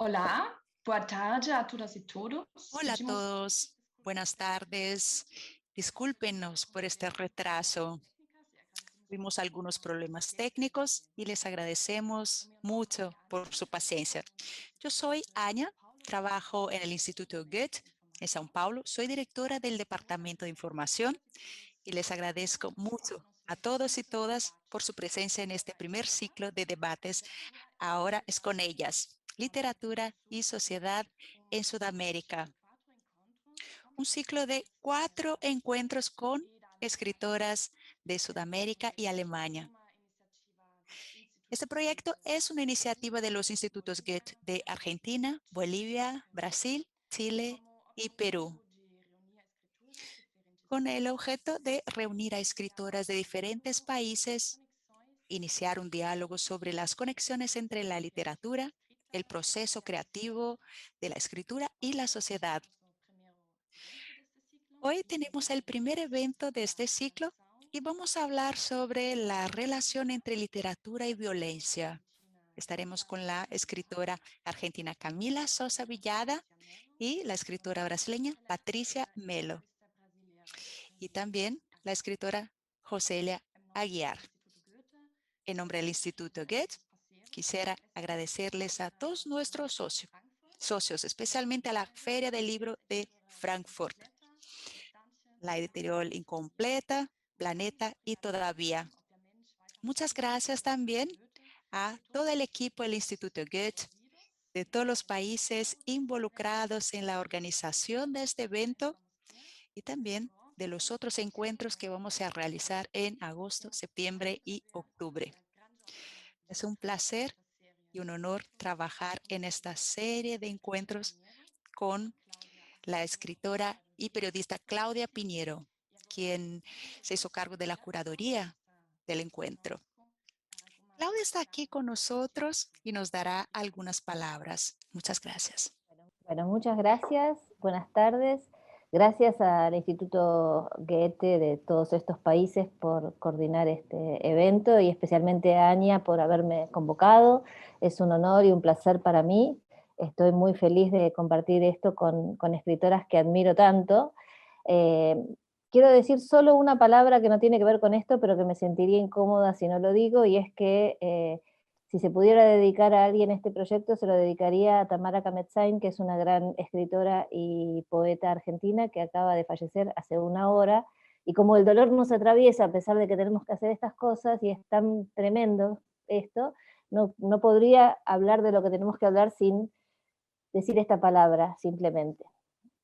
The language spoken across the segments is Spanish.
Olá, boa tarde a todas e todos. Hola a todos, buenas tardes. Discúlpenos por este retraso. Tuvimos algunos problemas técnicos y les agradecemos mucho por su paciencia. Yo soy Anya, trabajo en el Instituto Goethe en São Paulo. Soy directora del Departamento de Información y les agradezco mucho a todos y todas por su presencia en este primer ciclo de debates. Ahora es con ellas, literatura y sociedad en Sudamérica. Un ciclo de 4 encuentros con escritoras de Sudamérica y Alemania. Este proyecto es una iniciativa de los institutos Goethe de Argentina, Bolivia, Brasil, Chile y Perú, con el objeto de reunir a escritoras de diferentes países, iniciar un diálogo sobre las conexiones entre la literatura, el proceso creativo de la escritura y la sociedad. Hoy tenemos el primer evento de este ciclo y vamos a hablar sobre la relación entre literatura y violencia. Estaremos con la escritora argentina Camila Sosa Villada y la escritora brasileña Patricia Melo, y también la escritora Joselia Aguiar. En nombre del Instituto Goethe, quisiera agradecerles a todos nuestros socios, especialmente a la Feria del Libro de Frankfurt, la editorial Incompleta, Planeta y Todavía. Muchas gracias también a todo el equipo del Instituto Goethe, de todos los países involucrados en la organización de este evento y también de los otros encuentros que vamos a realizar en agosto, septiembre y octubre. Es un placer y un honor trabajar en esta serie de encuentros con la escritora y periodista Claudia Piñero, quien se hizo cargo de la curaduría del encuentro. Claudia está aquí con nosotros y nos dará algunas palabras. Muchas gracias. Bueno, muchas gracias, buenas tardes. Gracias al Instituto Goethe de todos estos países por coordinar este evento y especialmente a Anya por haberme convocado. Es un honor y un placer para mí. Estoy muy feliz de compartir esto con escritoras que admiro tanto. Eh, Quiero decir solo una palabra que no tiene que ver con esto, pero que me sentiría incómoda si no lo digo, y es que si se pudiera dedicar a alguien este proyecto, se lo dedicaría a Tamara Kametzain, que es una gran escritora y poeta argentina que acaba de fallecer hace una hora. Y como el dolor nos atraviesa, a pesar de que tenemos que hacer estas cosas, y es tan tremendo esto, no podría hablar de lo que tenemos que hablar sin decir esta palabra, simplemente.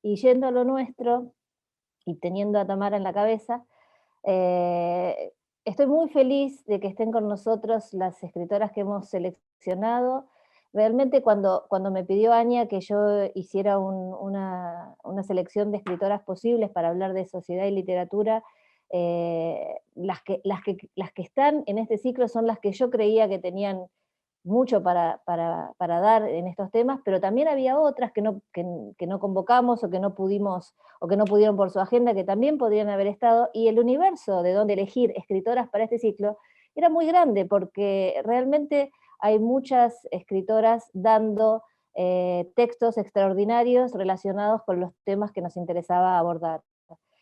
Y yendo a lo nuestro, y teniendo a Tamara en la cabeza, eh, estoy muy feliz de que estén con nosotros las escritoras que hemos seleccionado. Realmente cuando me pidió Anya que yo hiciera una selección de escritoras posibles para hablar de sociedad y literatura, las que están en este ciclo son las que yo creía que tenían mucho para dar en estos temas, pero también había otras que no convocamos o que no pudimos o que no pudieron por su agenda, que también podrían haber estado, y el universo de donde elegir escritoras para este ciclo era muy grande, porque realmente hay muchas escritoras dando textos extraordinarios relacionados con los temas que nos interesaba abordar.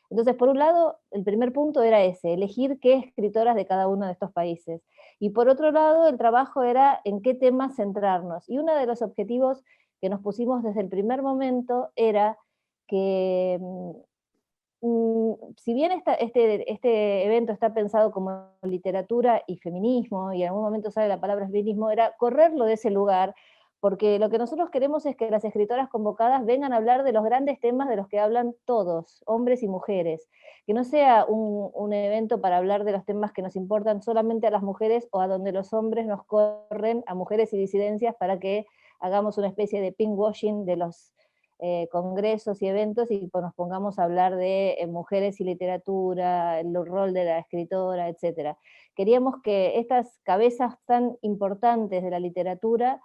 Entonces, por un lado, el primer punto era ese, elegir qué escritoras de cada uno de estos países. Y por otro lado, el trabajo era en qué temas centrarnos. Y uno de los objetivos que nos pusimos desde el primer momento era que, si bien este evento está pensado como literatura y feminismo, y en algún momento sale la palabra feminismo, era correrlo de ese lugar, porque lo que nosotros queremos es que las escritoras convocadas vengan a hablar de los grandes temas de los que hablan todos, hombres y mujeres, que no sea un evento para hablar de los temas que nos importan solamente a las mujeres o a donde los hombres nos corren a mujeres y disidencias para que hagamos una especie de pinkwashing de los congresos y eventos y pues nos pongamos a hablar de mujeres y literatura, el rol de la escritora, etc. Queríamos que estas cabezas tan importantes de la literatura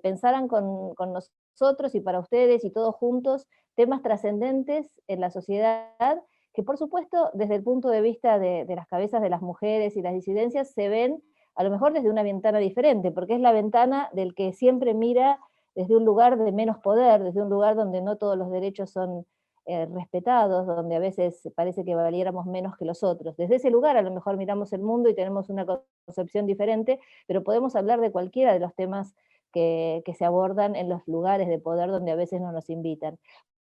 pensaran con nosotros y para ustedes y todos juntos temas trascendentes en la sociedad que por supuesto desde el punto de vista de las cabezas de las mujeres y las disidencias se ven a lo mejor desde una ventana diferente, porque es la ventana del que siempre mira desde un lugar de menos poder, desde un lugar donde no todos los derechos son respetados, donde a veces parece que valiéramos menos que los otros. Desde ese lugar a lo mejor miramos el mundo y tenemos una concepción diferente, pero podemos hablar de cualquiera de los temas que se abordan en los lugares de poder donde a veces no nos invitan.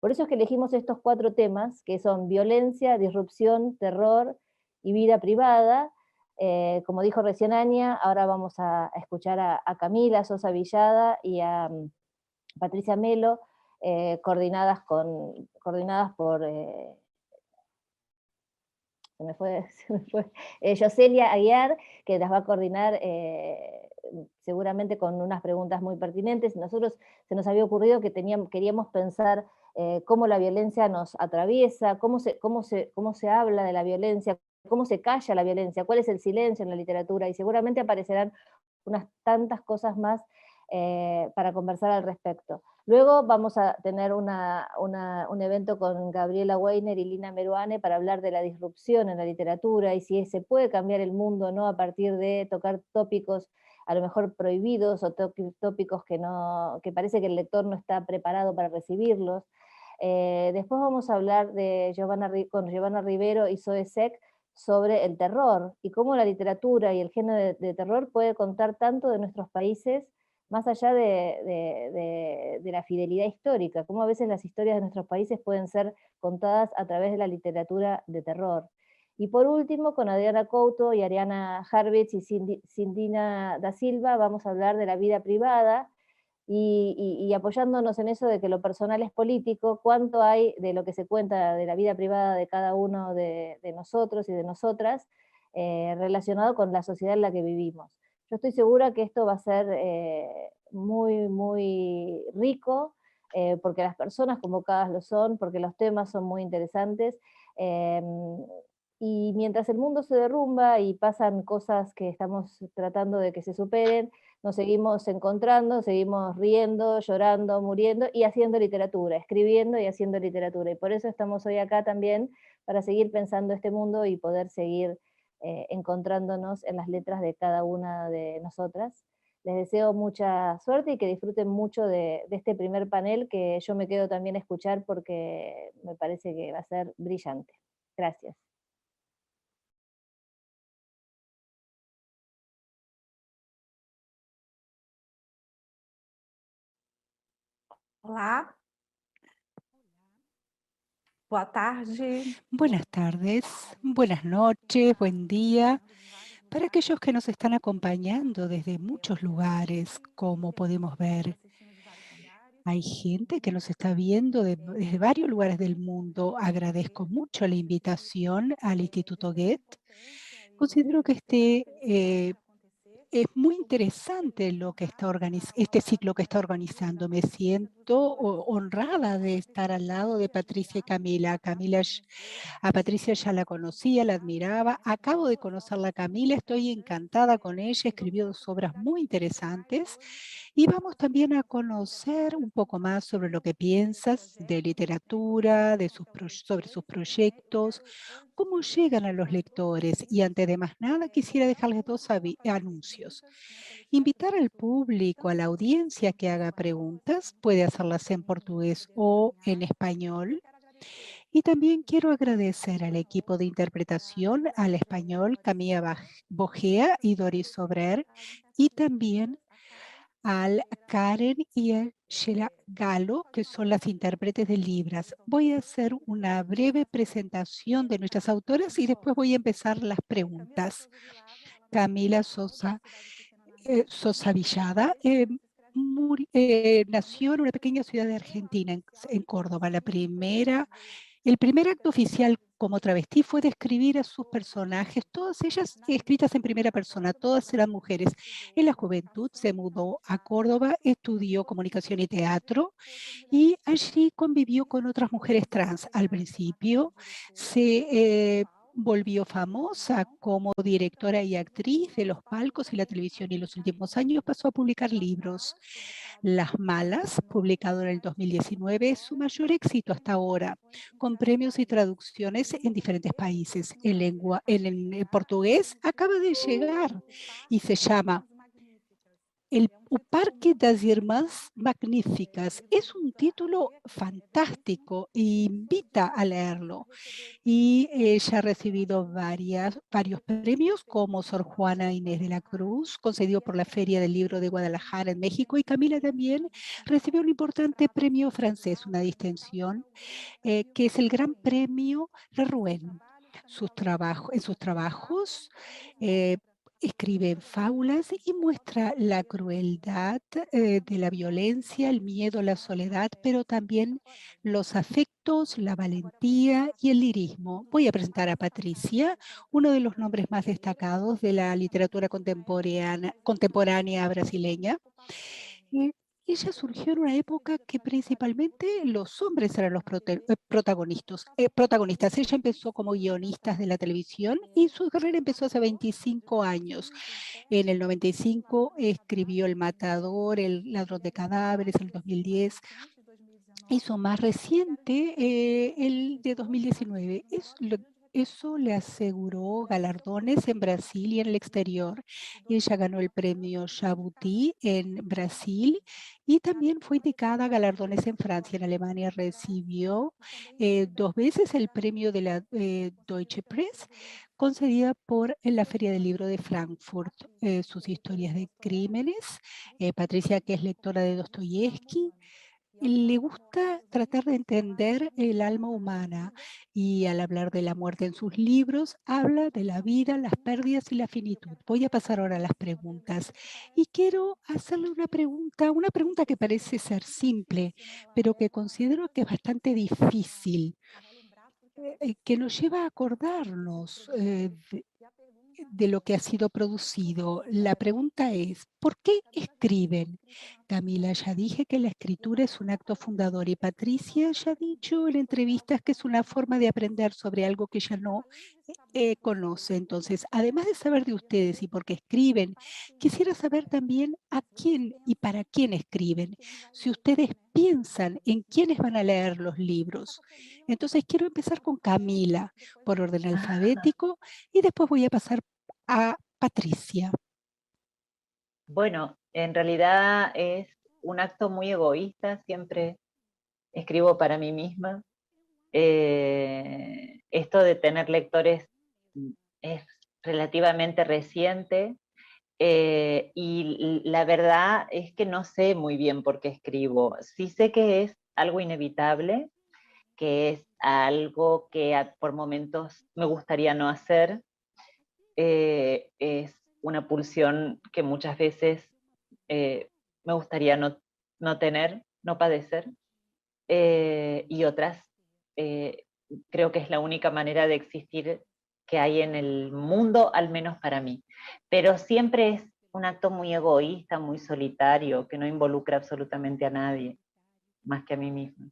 Por eso es que elegimos estos 4 temas, que son violencia, disrupción, terror y vida privada. Como dijo recién Ania, ahora vamos a escuchar a Camila Sosa Villada y a Patricia Melo, coordinadas por Yoselia Aguiar, que las va a coordinar seguramente con unas preguntas muy pertinentes. Nosotros se nos había ocurrido que queríamos pensar cómo la violencia nos atraviesa, cómo se habla de la violencia, cómo se calla la violencia, cuál es el silencio en la literatura, y seguramente aparecerán unas tantas cosas más para conversar al respecto. Luego vamos a tener un evento con Gabriela Weiner y Lina Meruane para hablar de la disrupción en la literatura y si se puede cambiar el mundo, ¿no?, a partir de tocar tópicos a lo mejor prohibidos o tópicos que parece que el lector no está preparado para recibirlos. Después vamos a hablar con Giovanna Rivero y Zoe Sek sobre el terror y cómo la literatura y el género de terror puede contar tanto de nuestros países más allá de la fidelidad histórica, cómo a veces las historias de nuestros países pueden ser contadas a través de la literatura de terror. Y por último, con Adriana Couto y Ariana Harvitz y Cindina da Silva, vamos a hablar de la vida privada, y apoyándonos en eso de que lo personal es político, cuánto hay de lo que se cuenta de la vida privada de cada uno de nosotros y de nosotras, relacionado con la sociedad en la que vivimos. Yo estoy segura que esto va a ser muy, muy rico, porque las personas convocadas lo son, porque los temas son muy interesantes, y mientras el mundo se derrumba y pasan cosas que estamos tratando de que se superen, nos seguimos encontrando, seguimos riendo, llorando, muriendo y haciendo literatura, escribiendo y haciendo literatura. Y por eso estamos hoy acá también, para seguir pensando este mundo y poder seguir encontrándonos en las letras de cada una de nosotras. Les deseo mucha suerte y que disfruten mucho de este primer panel, que yo me quedo también a escuchar porque me parece que va a ser brillante. Gracias. Hola. Boa tarde. Buenas tardes, buenas noches, buen día. Para aquellos que nos están acompañando desde muchos lugares, como podemos ver, hay gente que nos está viendo desde varios lugares del mundo. Agradezco mucho la invitación al Instituto Goethe. Considero que es muy interesante lo que está este ciclo que está organizando. Me siento honrada de estar al lado de Patricia y Camila. A Patricia ya la conocía, la admiraba. Acabo de conocerla a Camila, estoy encantada con ella. Escribió 2 obras muy interesantes. Y vamos también a conocer un poco más sobre lo que piensas de literatura, sobre sus proyectos, cómo llegan a los lectores. Y antes de más nada, quisiera dejarles 2 anuncios. Invitar al público, a la audiencia que haga preguntas, puede hacerlas en portugués o en español. Y también quiero agradecer al equipo de interpretación al español, Camila Bojea y Doris Sobrer, y también al Karen y a Sheila Galo, que son las intérpretes de Libras. Voy a hacer una breve presentación de nuestras autoras y después voy a empezar las preguntas. Camila Sosa Villada nació en una pequeña ciudad de Argentina, en Córdoba. El primer acto oficial como travesti fue describir a sus personajes, todas ellas escritas en primera persona, todas eran mujeres. En la juventud se mudó a Córdoba, estudió comunicación y teatro y allí convivió con otras mujeres trans. Al principio se volvió famosa como directora y actriz de los palcos y la televisión, y en los últimos años pasó a publicar libros. Las Malas, publicado en el 2019, es su mayor éxito hasta ahora, con premios y traducciones en diferentes países. En portugués acaba de llegar y se llama El Parque das Irmãs Magníficas es un título fantástico e invita a leerlo. Y ella ha recibido varios premios, como Sor Juana Inés de la Cruz, concedido por la Feria del Libro de Guadalajara en México, y Camila también recibió un importante premio francés, una distinción, que es el Gran Premio Le Rouen. En sus trabajos escribe fábulas y muestra la crueldad de la violencia, el miedo, la soledad, pero también los afectos, la valentía y el lirismo. Voy a presentar a Patricia, uno de los nombres más destacados de la literatura contemporánea brasileña. Ella surgió en una época que principalmente los hombres eran los protagonistas. Ella empezó como guionista de la televisión y su carrera empezó hace 25 años. En el 95 escribió El Matador, El Ladrón de Cadáveres, en el 2010. Hizo más reciente el de 2019. Eso le aseguró galardones en Brasil y en el exterior. Ella ganó el premio Jabuti en Brasil y también fue indicada a galardones en Francia. En Alemania recibió 2 veces el premio de la Deutsche Press, concedida por la Feria del Libro de Frankfurt. Sus historias de crímenes. Patricia, que es lectora de Dostoyevsky, le gusta tratar de entender el alma humana y al hablar de la muerte en sus libros, habla de la vida, las pérdidas y la finitud. Voy a pasar ahora a las preguntas y quiero hacerle una pregunta que parece ser simple, pero que considero que es bastante difícil, que nos lleva a acordarnos de lo que ha sido producido. La pregunta es, ¿por qué escriben? Camila, ya dije que la escritura es un acto fundador y Patricia ya ha dicho en entrevistas que es una forma de aprender sobre algo que ya no conoce. Entonces, además de saber de ustedes y por qué escriben, quisiera saber también a quién y para quién escriben. Si ustedes piensan en quiénes van a leer los libros. Entonces, quiero empezar con Camila por orden alfabético y después voy a pasar a Patricia. Bueno, en realidad es un acto muy egoísta, siempre escribo para mí misma. Esto de tener lectores es relativamente reciente, y la verdad es que no sé muy bien por qué escribo. Sí sé que es algo inevitable, que es algo que por momentos me gustaría no hacer. Es una pulsión que muchas veces me gustaría no tener, no padecer, y otras creo que es la única manera de existir que hay en el mundo, al menos para mí. Pero siempre es un acto muy egoísta, muy solitario, que no involucra absolutamente a nadie, más que a mí misma.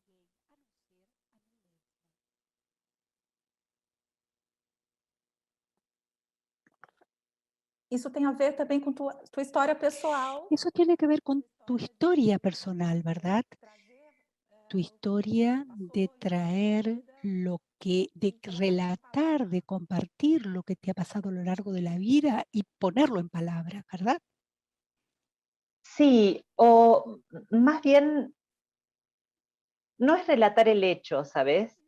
Isso tem a ver também com tua história pessoal. Eso tiene que ver con tu historia personal, ¿verdad? Tu historia de traer de relatar, de compartir lo que te ha pasado a lo largo de la vida y ponerlo en palabras, ¿verdad? Sí, o más bien, no es relatar el hecho, ¿sabes?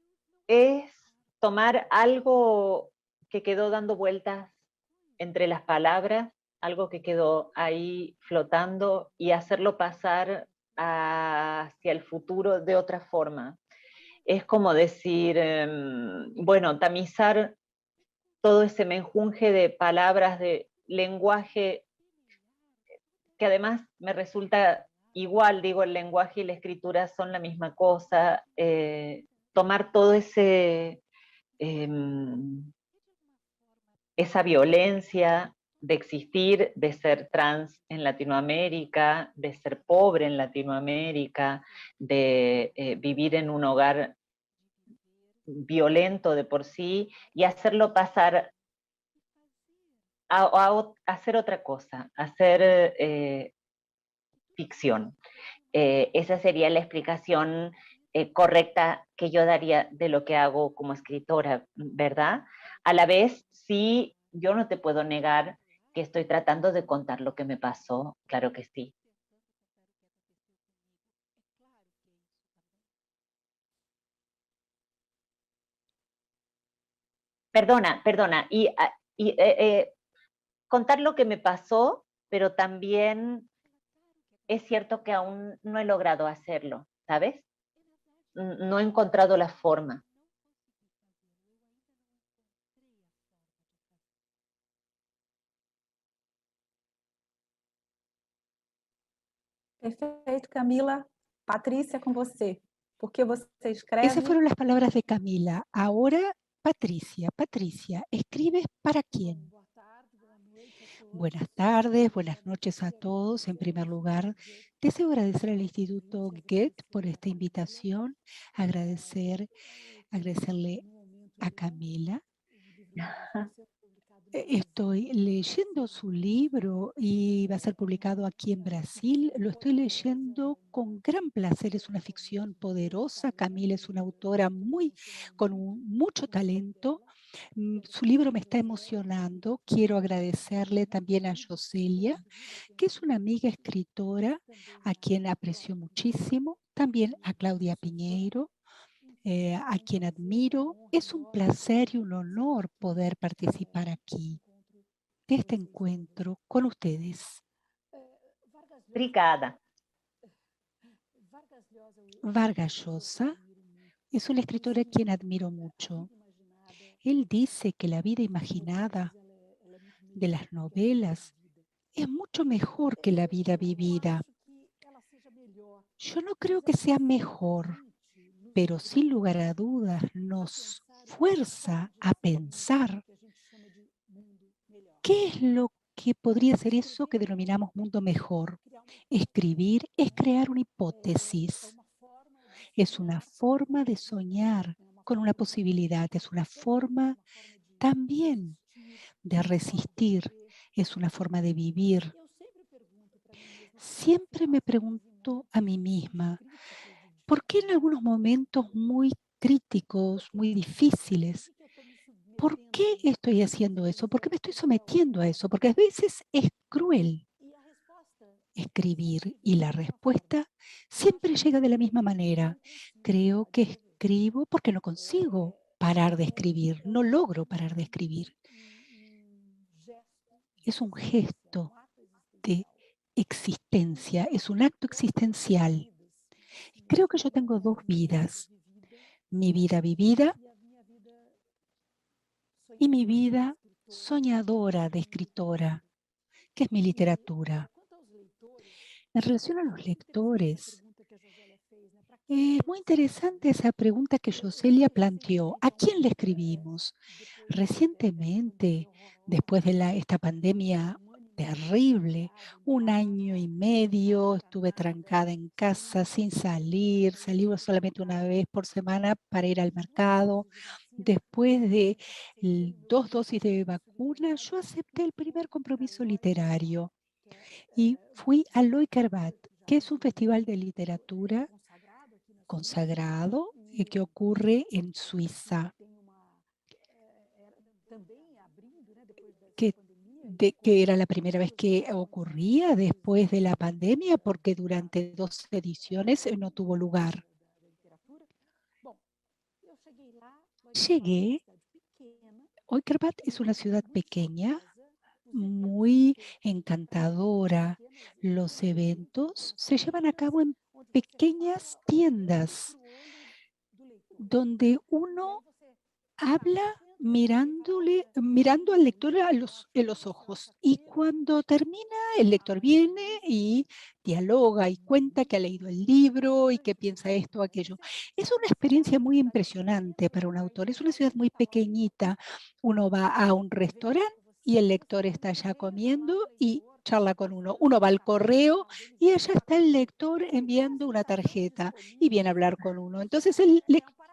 Es tomar algo que quedó dando vueltas entre las palabras, algo que quedó ahí flotando y hacerlo pasar hacia el futuro de otra forma. Es como decir, bueno, tamizar todo ese menjunje de palabras, de lenguaje, que además me resulta igual, digo, el lenguaje y la escritura son la misma cosa, tomar todo esa violencia de existir, de ser trans en Latinoamérica, de ser pobre en Latinoamérica, de vivir en un hogar violento de por sí, y hacerlo pasar a hacer otra cosa, a hacer ficción. Esa sería la explicación correcta que yo daría de lo que hago como escritora, ¿verdad? A la vez, sí, yo no te puedo negar que estoy tratando de contar lo que me pasó, claro que sí. Perdona, contar lo que me pasó, pero también es cierto que aún no he logrado hacerlo, ¿sabes? No he encontrado la forma. Perfeito, Camila. Patrícia, com você. Por que você escreve? Esas fueron las palabras de Camila. Ahora, Patricia. Patricia, ¿escribes para quién? Buenas tardes, buenas noches a todos. En primer lugar, deseo agradecer al Instituto Goethe por esta invitación, agradecerle a Camila. Estoy leyendo su libro y va a ser publicado aquí en Brasil. Lo estoy leyendo con gran placer. Es una ficción poderosa. Camila es una autora con mucho talento. Su libro me está emocionando. Quiero agradecerle también a Joselia, que es una amiga escritora a quien aprecio muchísimo. También a Claudia Piñeiro, a quien admiro. Es un placer y un honor poder participar aquí de este encuentro con ustedes. Obrigada. Vargas Llosa es un escritor a quien admiro mucho. Él dice que la vida imaginada de las novelas es mucho mejor que la vida vivida. Yo no creo que sea mejor, pero sin lugar a dudas nos fuerza a pensar qué es lo que podría ser eso que denominamos mundo mejor. Escribir es crear una hipótesis, es una forma de soñar con una posibilidad, es una forma también de resistir, es una forma de vivir. Siempre me pregunto a mí misma, ¿por qué en algunos momentos muy críticos, muy difíciles, por qué estoy haciendo eso? ¿Por qué me estoy sometiendo a eso? Porque a veces es cruel escribir y la respuesta siempre llega de la misma manera. Creo que escribo porque no consigo parar de escribir, no logro parar de escribir. Es un gesto de existencia, es un acto existencial. Creo que yo tengo dos vidas, mi vida vivida y mi vida soñadora de escritora, que es mi literatura. En relación a los lectores, es muy interesante esa pregunta que Joselia planteó. ¿A quién le escribimos? Recientemente, después de esta pandemia terrible, 1 año y medio estuve trancada en casa sin salir, salí solamente una vez por semana para ir al mercado. Después de 2 dosis de vacuna, yo acepté el primer compromiso literario y fui a Leukerbad, que es un festival de literatura consagrado que ocurre en Suiza, que era la primera vez que ocurría después de la pandemia, porque durante 2 ediciones no tuvo lugar. Llegué. Leukerbad es una ciudad pequeña, muy encantadora. Los eventos se llevan a cabo en pequeñas tiendas donde uno habla mirando al lector en los ojos. Y cuando termina, el lector viene y dialoga y cuenta que ha leído el libro y que piensa esto o aquello. Es una experiencia muy impresionante para un autor. Es una ciudad muy pequeñita. Uno va a un restaurante y el lector está allá comiendo y charla con uno. Uno va al correo y allá está el lector enviando una tarjeta y viene a hablar con uno. Entonces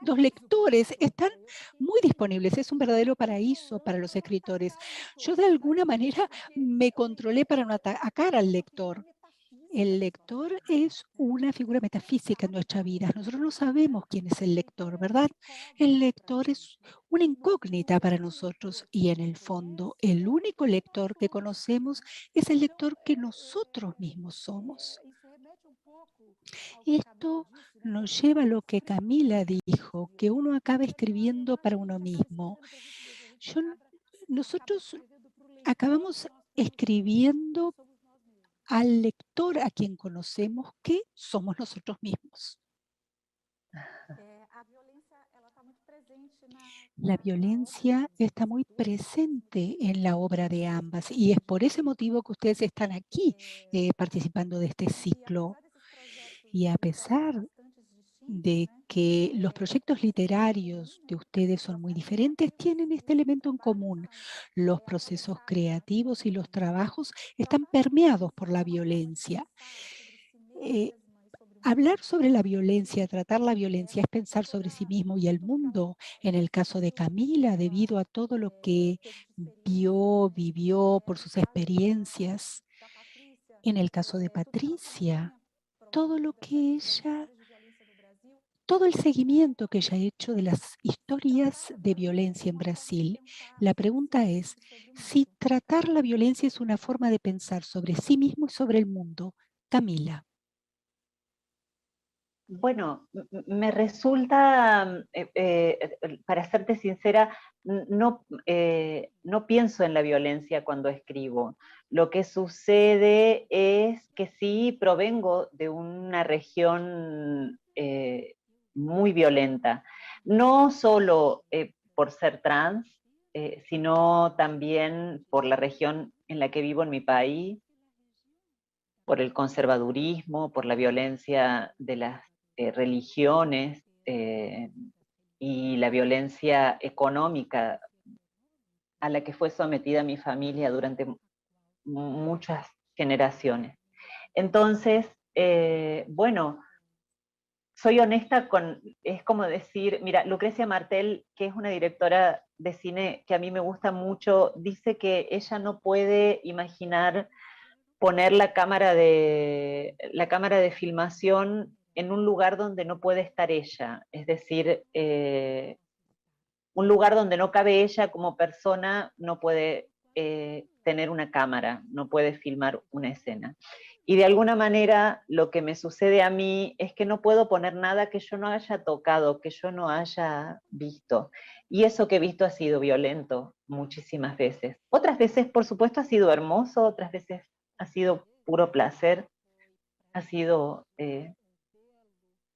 los lectores están muy disponibles. Es un verdadero paraíso para los escritores. Yo de alguna manera me controlé para no atacar al lector. El lector es una figura metafísica en nuestra vida. Nosotros no sabemos quién es el lector, ¿verdad? El lector es una incógnita para nosotros y en el fondo el único lector que conocemos es el lector que nosotros mismos somos. Esto nos lleva a lo que Camila dijo, que uno acaba escribiendo para uno mismo. Nosotros acabamos escribiendo al lector a quien conocemos que somos nosotros mismos. La violencia está muy presente en la obra de ambas y es por ese motivo que ustedes están aquí participando de este ciclo. Y a pesar de que los proyectos literarios de ustedes son muy diferentes, tienen este elemento en común. Los procesos creativos y los trabajos están permeados por la violencia. Hablar sobre la violencia, tratar la violencia es pensar sobre sí mismo y el mundo. En el caso de Camila, debido a todo lo que vivió por sus experiencias. En el caso de Patricia, todo lo que todo el seguimiento que ella ha hecho de las historias de violencia en Brasil. La pregunta es si tratar la violencia es una forma de pensar sobre sí mismo y sobre el mundo. Camila. Bueno, me resulta, para serte sincera, no pienso en la violencia cuando escribo. Lo que sucede es que sí provengo de una región muy violenta, no solo por ser trans, sino también por la región en la que vivo en mi país, por el conservadurismo, por la violencia de las religiones y la violencia económica a la que fue sometida mi familia durante muchas generaciones. Entonces, bueno, soy honesta es como decir, mira, Lucrecia Martel, que es una directora de cine que a mí me gusta mucho, dice que ella no puede imaginar poner la cámara de filmación en un lugar donde no puede estar ella, es decir, un lugar donde no cabe ella como persona, no puede tener una cámara, no puede filmar una escena. Y de alguna manera lo que me sucede a mí es que no puedo poner nada que yo no haya tocado, que yo no haya visto. Y eso que he visto ha sido violento muchísimas veces. Otras veces, por supuesto, ha sido hermoso, otras veces ha sido puro placer, ha sido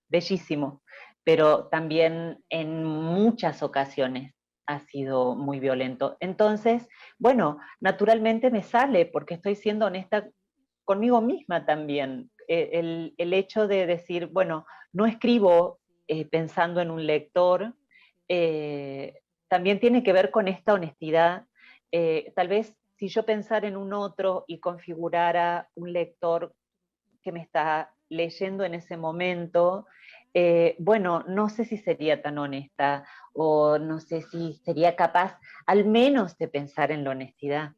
bellísimo, pero también en muchas ocasiones ha sido muy violento. Entonces, bueno, naturalmente me sale porque estoy siendo honesta conmigo misma también. El hecho de decir, bueno, no escribo pensando en un lector, también tiene que ver con esta honestidad. Tal vez si yo pensara en un otro y configurara un lector que me está leyendo en ese momento, bueno, no sé si sería tan honesta o no sé si sería capaz al menos de pensar en la honestidad.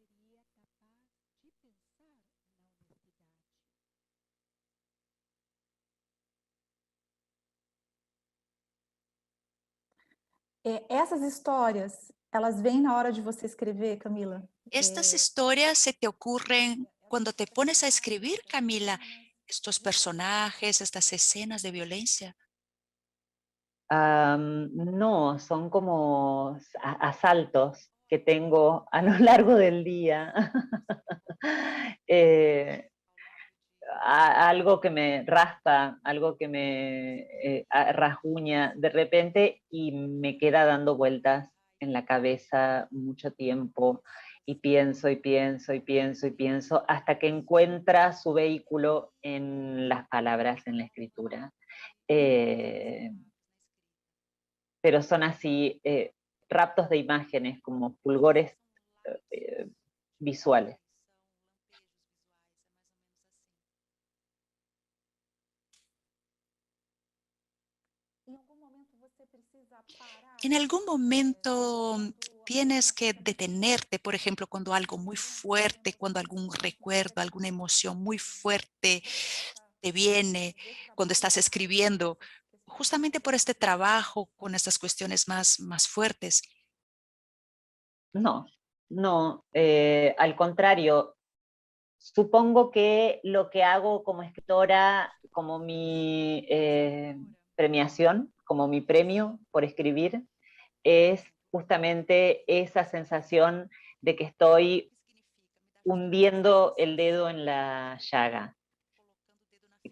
Essas histórias, elas vêm na hora de você escrever, Camila? ¿Estas historias se te ocurren cuando te pones a escribir, Camila? Estos personajes, estas escenas de violencia. No, son como asaltos que tengo a lo largo del día. Algo que me raspa, algo que me rasguña de repente y me queda dando vueltas en la cabeza mucho tiempo y pienso y pienso y pienso y pienso hasta que encuentra su vehículo en las palabras, en la escritura. Pero son así raptos de imágenes, como fulgores visuales. Em algum momento você precisa En algún momento tienes que detenerte, por ejemplo, cuando algo muy fuerte, cuando algún recuerdo, alguna emoción muy fuerte te viene cuando estás escribiendo, justamente por este trabajo con estas cuestiones más fuertes. No, no, al contrario, supongo que lo que hago como escritora, como mi premiación, como mi premio por escribir, es justamente esa sensación de que estoy hundiendo el dedo en la llaga,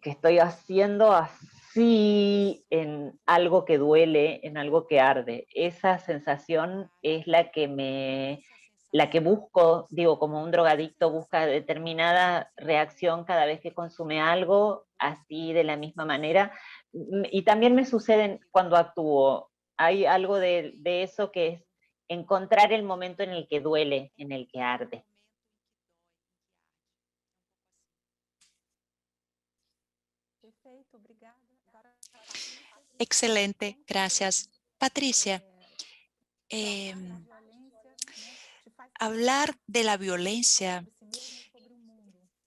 que estoy haciendo así en algo que duele, en algo que arde. Esa sensación es la que busco, digo, como un drogadicto busca determinada reacción cada vez que consume algo, así de la misma manera. Y también me sucede cuando actúo. Hay algo de eso que es encontrar el momento en el que duele, en el que arde. Perfeito, obrigada. Excelente, gracias. Patricia, hablar de la violencia,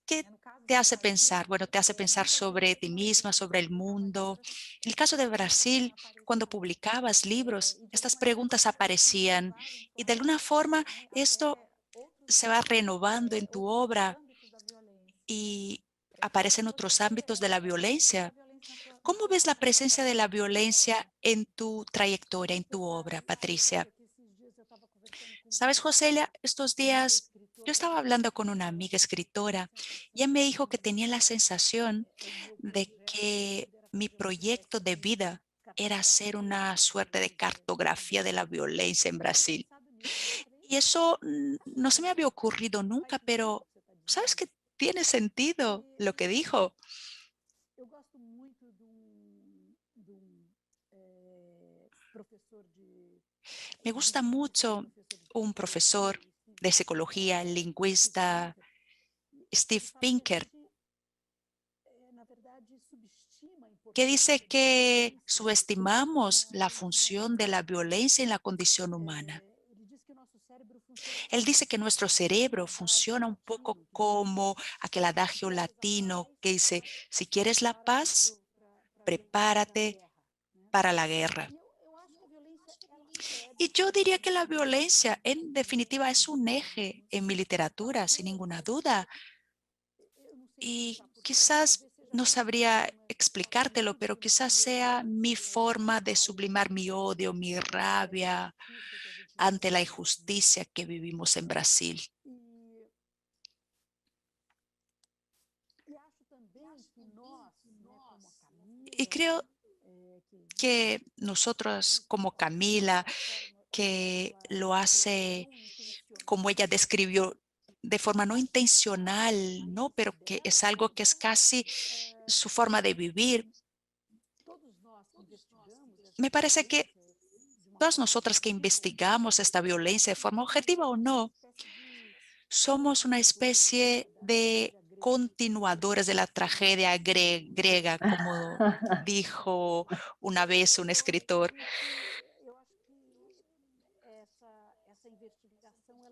¿qué te hace pensar? Bueno, te hace pensar sobre ti misma, sobre el mundo. En el caso de Brasil, cuando publicabas libros, estas preguntas aparecían y de alguna forma esto se va renovando en tu obra y aparecen otros ámbitos de la violencia. ¿Cómo ves la presencia de la violencia en tu trayectoria, en tu obra, Patricia? Sabes, Joselia, estos días yo estaba hablando con una amiga escritora y ella me dijo que tenía la sensación de que mi proyecto de vida era hacer una suerte de cartografía de la violencia en Brasil. Y eso no se me había ocurrido nunca, pero ¿sabes qué? Tiene sentido lo que dijo. Me gusta mucho un profesor de psicología, lingüista, Steve Pinker, que dice que subestimamos la función de la violencia en la condición humana. Él dice que nuestro cerebro funciona un poco como aquel adagio latino que dice, si quieres la paz, prepárate para la guerra. Y yo diría que la violencia, en definitiva, es un eje en mi literatura, sin ninguna duda. Y quizás no sabría explicártelo, pero quizás sea mi forma de sublimar mi odio, mi rabia ante la injusticia que vivimos en Brasil. Y creo que nosotros como Camila, que lo hace como ella describió de forma no intencional, ¿no? Pero que es algo que es casi su forma de vivir. Me parece que todas nosotras que investigamos esta violencia de forma objetiva o no, somos una especie de continuadores de la tragedia griega, como dijo una vez un escritor.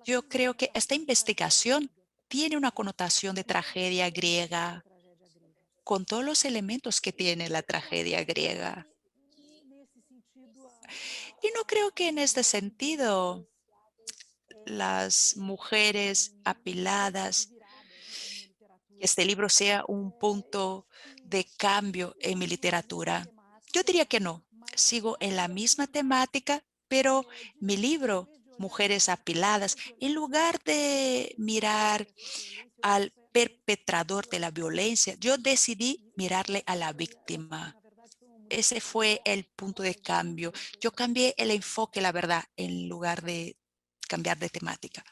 Yo creo que esta investigación tiene una connotación de tragedia griega, con todos los elementos que tiene la tragedia griega. Y no creo que en este sentido las mujeres apiladas, este libro sea un punto de cambio en mi literatura. Yo diría que no. Sigo en la misma temática, pero mi libro, Mujeres apiladas, en lugar de mirar al perpetrador de la violencia, yo decidí mirarle a la víctima. Ese fue el punto de cambio. Yo cambié el enfoque, la verdad, en lugar de cambiar de temática.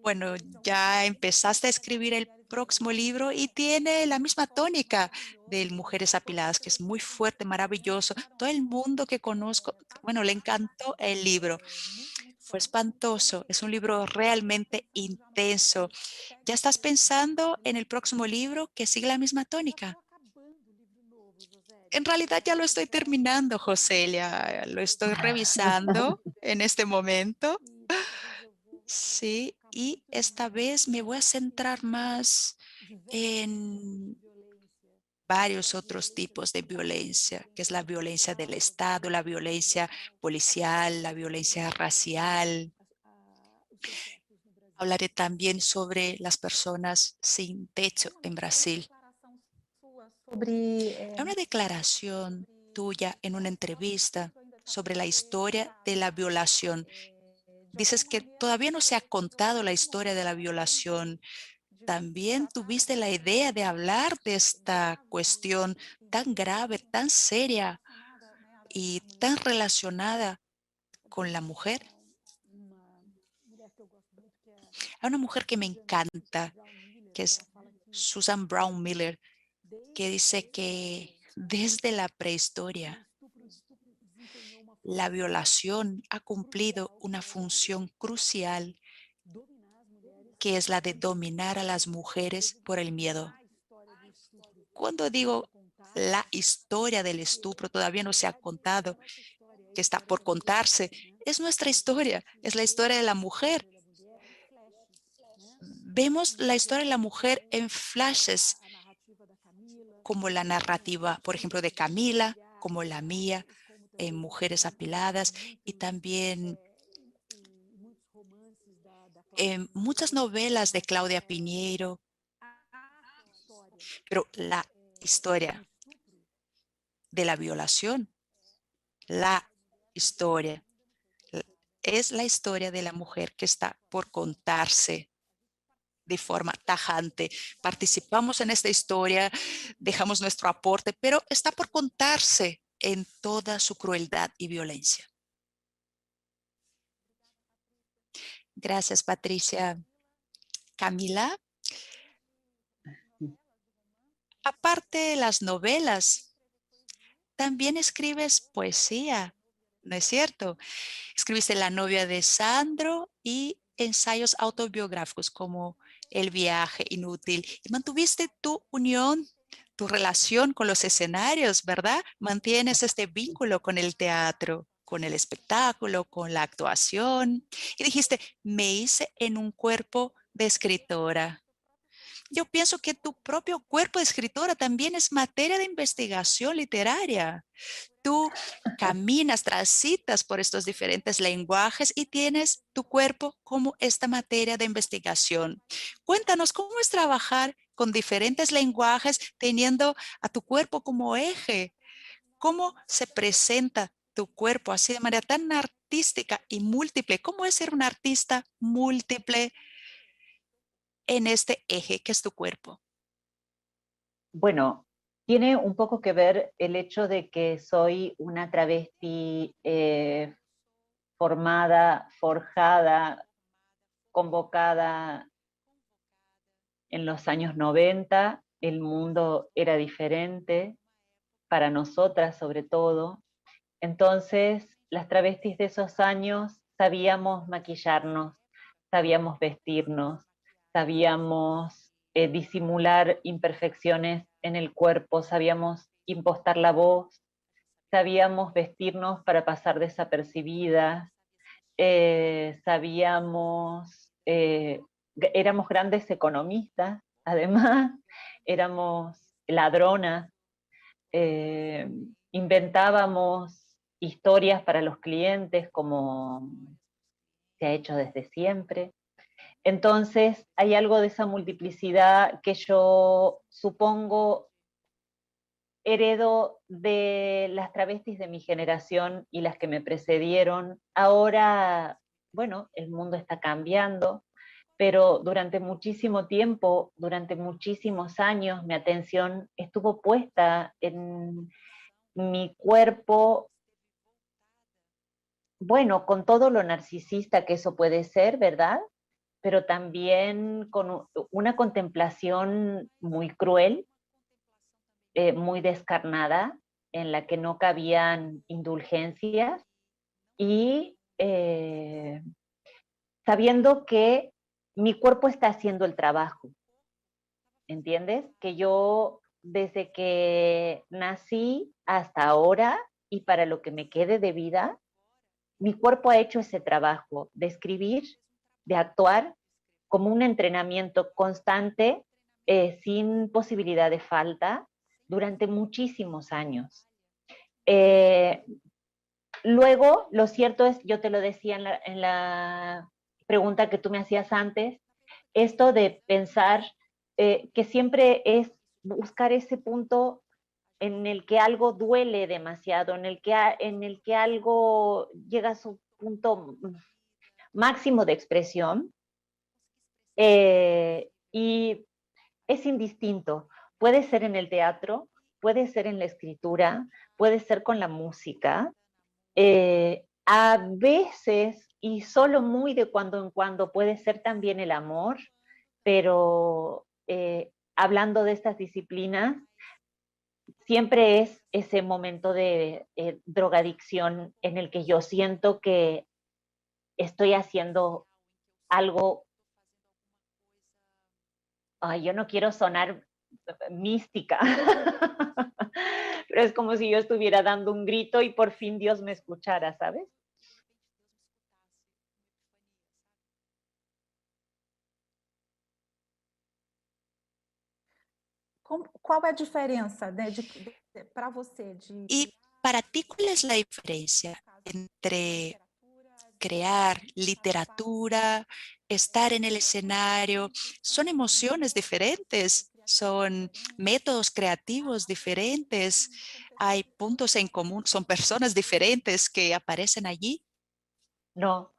Bueno, ya empezaste a escribir el próximo libro y tiene la misma tónica de Mujeres Apiladas, que es muy fuerte, maravilloso. Todo el mundo que conozco, bueno, le encantó el libro. Fue espantoso. Es un libro realmente intenso. ¿Ya estás pensando en el próximo libro que sigue la misma tónica? En realidad ya lo estoy terminando, Joselia. Lo estoy revisando en este momento. Sí, y esta vez me voy a centrar más en varios otros tipos de violencia, que es la violencia del Estado, la violencia policial, la violencia racial. Hablaré también sobre las personas sin techo en Brasil. Hay una declaración tuya en una entrevista sobre la historia de la violación. Dices que todavía no se ha contado la historia de la violación. También tuviste la idea de hablar de esta cuestión tan grave, tan seria y tan relacionada con la mujer. Hay una mujer que me encanta, que es Susan Brown Miller, que dice que desde la prehistoria la violación ha cumplido una función crucial, que es la de dominar a las mujeres por el miedo. Cuando digo la historia del estupro todavía no se ha contado, que está por contarse, es nuestra historia, es la historia de la mujer. Vemos la historia de la mujer en flashes, como la narrativa, por ejemplo, de Camila, como la mía, en Mujeres Apiladas, y también en muchas novelas de Claudia Piñeiro. Pero la historia de la violación, la historia, es la historia de la mujer que está por contarse de forma tajante. Participamos en esta historia, dejamos nuestro aporte, pero está por contarse en toda su crueldad y violencia. Gracias, Patricia. Camila, aparte de las novelas, también escribes poesía, ¿no es cierto? Escribiste La novia de Sandro y ensayos autobiográficos como El viaje inútil. Y mantuviste tu unión, tu relación con los escenarios, ¿verdad? Mantienes este vínculo con el teatro, con el espectáculo, con la actuación. Y dijiste, me hice en un cuerpo de escritora. Yo pienso que tu propio cuerpo de escritora también es materia de investigación literaria. Tú caminas, transitas por estos diferentes lenguajes y tienes tu cuerpo como esta materia de investigación. Cuéntanos cómo es trabajar con diferentes lenguajes teniendo a tu cuerpo como eje. ¿Cómo se presenta tu cuerpo así de manera tan artística y múltiple? ¿Cómo es ser un artista múltiple en este eje que es tu cuerpo? Bueno, tiene un poco que ver el hecho de que soy una travesti formada, forjada, convocada en los años 90. El mundo era diferente, para nosotras sobre todo. Entonces, las travestis de esos años sabíamos maquillarnos, sabíamos vestirnos, sabíamos disimular imperfecciones en el cuerpo, sabíamos impostar la voz, sabíamos vestirnos para pasar desapercibidas, éramos grandes economistas, además, éramos ladronas, eh, inventábamos historias para los clientes como se ha hecho desde siempre. Entonces hay algo de esa multiplicidad que yo supongo heredo de las travestis de mi generación y las que me precedieron. Ahora, bueno, el mundo está cambiando, pero durante muchísimo tiempo, durante muchísimos años, mi atención estuvo puesta en mi cuerpo, bueno, con todo lo narcisista que eso puede ser, ¿verdad? Pero también con una contemplación muy cruel, muy descarnada, en la que no cabían indulgencias, y sabiendo que mi cuerpo está haciendo el trabajo, ¿entiendes? Que yo desde que nací hasta ahora y para lo que me quede de vida, mi cuerpo ha hecho ese trabajo de escribir, de actuar como un entrenamiento constante, sin posibilidad de falta, durante muchísimos años. Luego, lo cierto es, yo te lo decía en la pregunta que tú me hacías antes, esto de pensar que siempre es buscar ese punto en el que algo duele demasiado, en el que algo llega a su punto máximo de expresión, y es indistinto. Puede ser en el teatro, puede ser en la escritura, puede ser con la música. A veces, y solo muy de cuando en cuando, puede ser también el amor, pero hablando de estas disciplinas, siempre es ese momento de drogadicción en el que yo siento que estoy haciendo algo. Ay, yo no quiero sonar mística, pero es como si yo estuviera dando un grito y por fin Dios me escuchara, ¿sabes? Qual é a diferença, né, para você Y para ti, ¿cuál es la diferencia entre crear literatura, estar en el escenario? Son emociones diferentes, son métodos creativos diferentes, hay puntos en común, son personas diferentes que aparecen allí. No,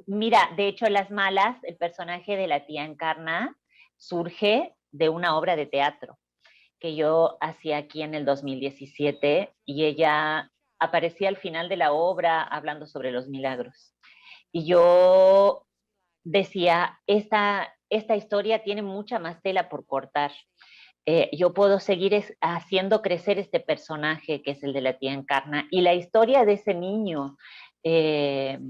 mira, de hecho Las Malas, el personaje de la tía Encarna, surge de una obra de teatro que yo hacía aquí en el 2017 y ella aparecía al final de la obra hablando sobre los milagros. Y yo decía, esta historia tiene mucha más tela por cortar. Yo puedo seguir haciendo crecer este personaje que es el de la tía Encarna y la historia de ese niño eh,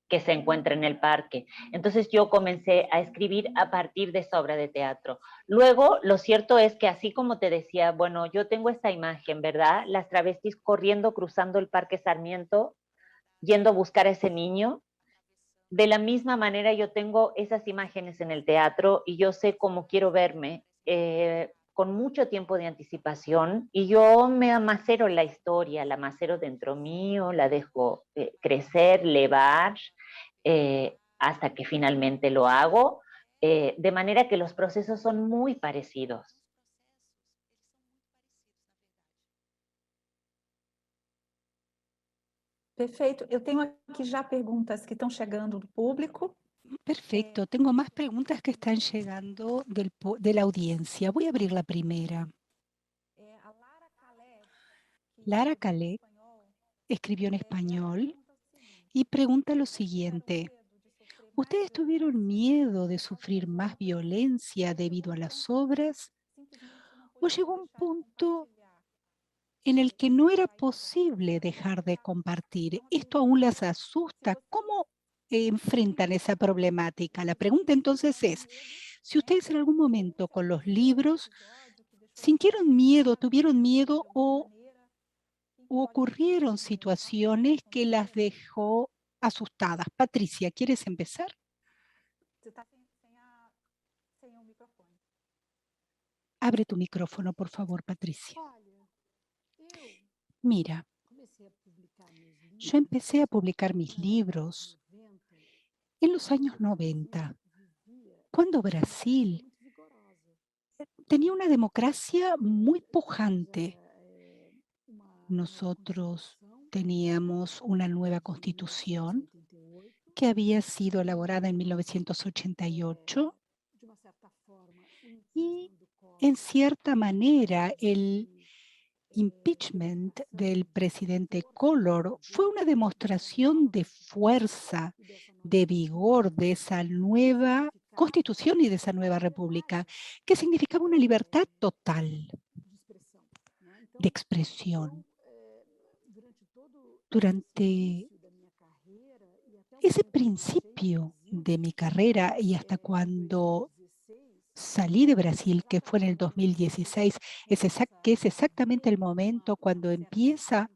que se encuentra en el parque. Entonces yo comencé a escribir a partir de esa obra de teatro. Luego, lo cierto es que así como te decía, bueno, yo tengo esta imagen, ¿verdad? Las travestis corriendo, cruzando el Parque Sarmiento, yendo a buscar a ese niño. De la misma manera yo tengo esas imágenes en el teatro y yo sé cómo quiero verme, con mucho tiempo de anticipación, y yo me amacero la historia, la macero dentro mío, la dejo crecer, levar, hasta que finalmente lo hago, de manera que los procesos son muy parecidos. Perfeito. Eu tenho aqui já perguntas que estão chegando do público. Perfecto, tengo más preguntas que están llegando de la audiencia. Voy a abrir la primera. Lara Calé escribió en español y pregunta lo siguiente: ¿ustedes tuvieron miedo de sufrir más violencia debido a las obras? ¿O llegó un punto en el que no era posible dejar de compartir? ¿Esto aún las asusta? ¿Cómo enfrentan esa problemática? La pregunta entonces es, si ustedes en algún momento con los libros sintieron miedo, tuvieron miedo o ocurrieron situaciones que las dejó asustadas. Patricia, ¿quieres empezar? Você está sem o microfone. Abre tu micrófono, por favor, Patricia. Mira, yo empecé a publicar mis libros en los años 90, cuando Brasil tenía una democracia muy pujante. Nosotros teníamos una nueva constitución que había sido elaborada en 1988 y, en cierta manera, el impeachment del presidente Collor fue una demostración de fuerza, de vigor de esa nueva constitución y de esa nueva república, que significaba una libertad total de expresión. Durante ese principio de mi carrera y hasta cuando salí de Brasil, que fue en el 2016, que es exactamente el momento cuando empieza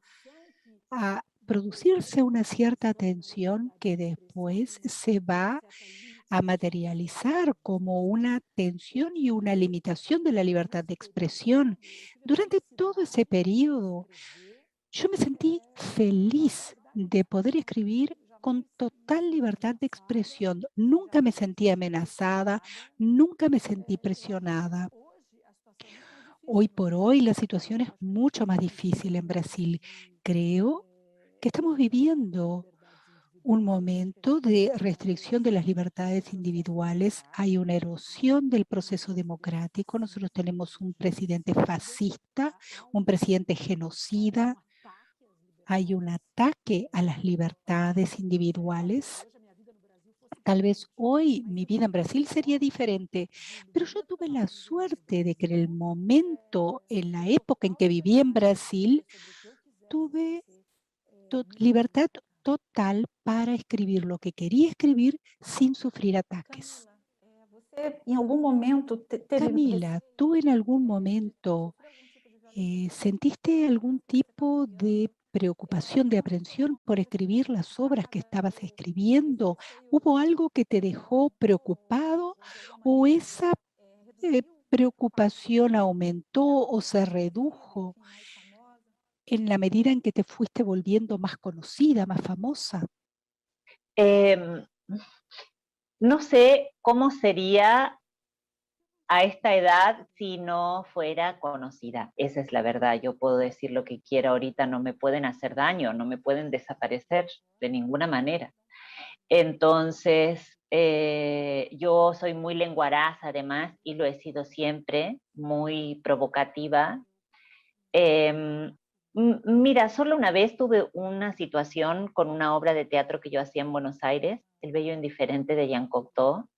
a producirse una cierta tensión que después se va a materializar como una tensión y una limitación de la libertad de expresión. Durante todo ese periodo, yo me sentí feliz de poder escribir con total libertad de expresión. Nunca me sentí amenazada, nunca me sentí presionada. Hoy por hoy la situación es mucho más difícil en Brasil. Creo que estamos viviendo un momento de restricción de las libertades individuales. Hay una erosión del proceso democrático. Nosotros tenemos un presidente fascista, un presidente genocida. Hay un ataque a las libertades individuales. Tal vez hoy mi vida en Brasil sería diferente, pero yo tuve la suerte de que en el momento, en la época en que viví en Brasil, tuve libertad total para escribir lo que quería escribir sin sufrir ataques. Você, em algum momento, teve Camila, ¿tú en algún momento sentiste algún tipo de preocupación, de aprensión por escribir las obras que estabas escribiendo? ¿Hubo algo que te dejó preocupado o esa preocupación aumentó o se redujo en la medida en que te fuiste volviendo más conocida, más famosa? No sé cómo sería a esta edad si no fuera conocida. Esa es la verdad. Yo puedo decir lo que quiera ahorita, no me pueden hacer daño, no me pueden desaparecer de ninguna manera. Entonces, yo soy muy lenguaraz además y lo he sido siempre, muy provocativa. Mira, solo una vez tuve una situación con una obra de teatro que yo hacía en Buenos Aires, El Bello Indiferente de Jean Cocteau.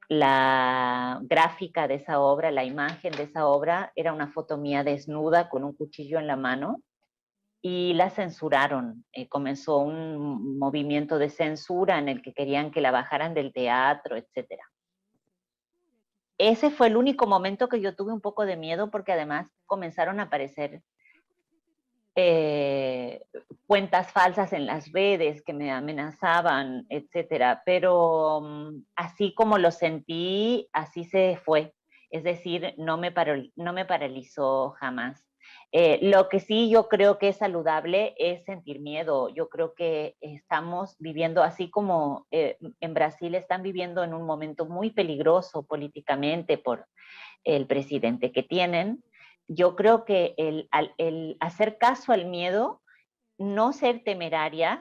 La gráfica de esa obra, la imagen de esa obra, era una foto mía desnuda con un cuchillo en la mano y la censuraron. Comenzó un movimiento de censura en el que querían que la bajaran del teatro, etc. Ese fue el único momento que yo tuve un poco de miedo porque además comenzaron a aparecer cuentas falsas en las redes que me amenazaban, etcétera. Pero así como lo sentí, así se fue. Es decir, no me paralizó jamás. Lo que sí yo creo que es saludable es sentir miedo. Yo creo que estamos viviendo, así como en Brasil están viviendo en un momento muy peligroso políticamente por el presidente que tienen. Yo creo que el hacer caso al miedo, no ser temerarias,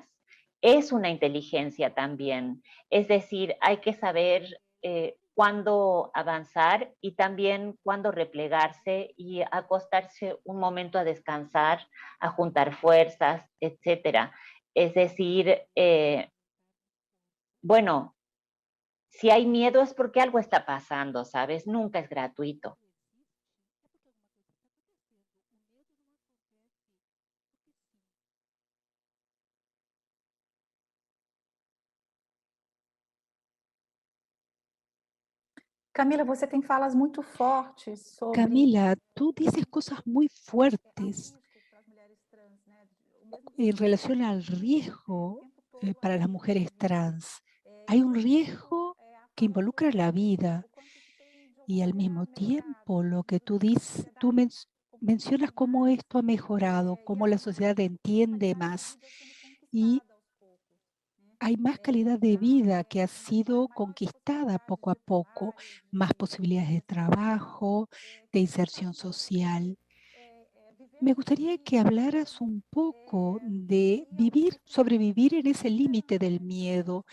es una inteligencia también. Es decir, hay que saber cuándo avanzar y también cuándo replegarse y acostarse un momento a descansar, a juntar fuerzas, etcétera. Es decir, bueno, si hay miedo es porque algo está pasando, ¿sabes? Nunca es gratuito. Camila, você tem falas muito fortes sobre Camila, tú dices cosas muy fuertes en relación al riesgo para las mujeres trans. Hay un riesgo que involucra la vida y al mismo tiempo lo que tú dices, mencionas cómo esto ha mejorado, cómo la sociedad entiende más y hay más calidad de vida que ha sido conquistada poco a poco, más posibilidades de trabajo, de inserción social. Me gustaría que hablaras un poco de sobrevivir en ese límite del miedo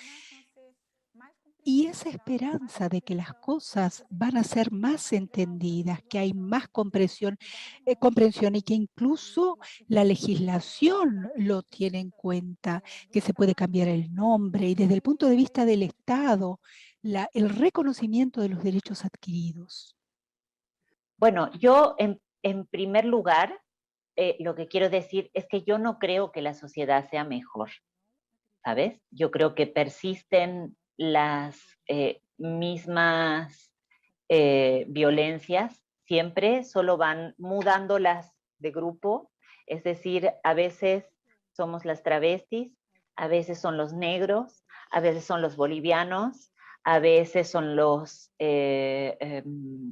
y esa esperanza de que las cosas van a ser más entendidas, que hay más comprensión y que incluso la legislación lo tiene en cuenta, que se puede cambiar el nombre y desde el punto de vista del Estado, el reconocimiento de los derechos adquiridos. Bueno, yo en primer lugar, lo que quiero decir es que yo no creo que la sociedad sea mejor, ¿sabes? Yo creo que persisten las mismas violencias, siempre solo van mudándolas de grupo, es decir, a veces somos las travestis, a veces son los negros, a veces son los bolivianos, a veces son los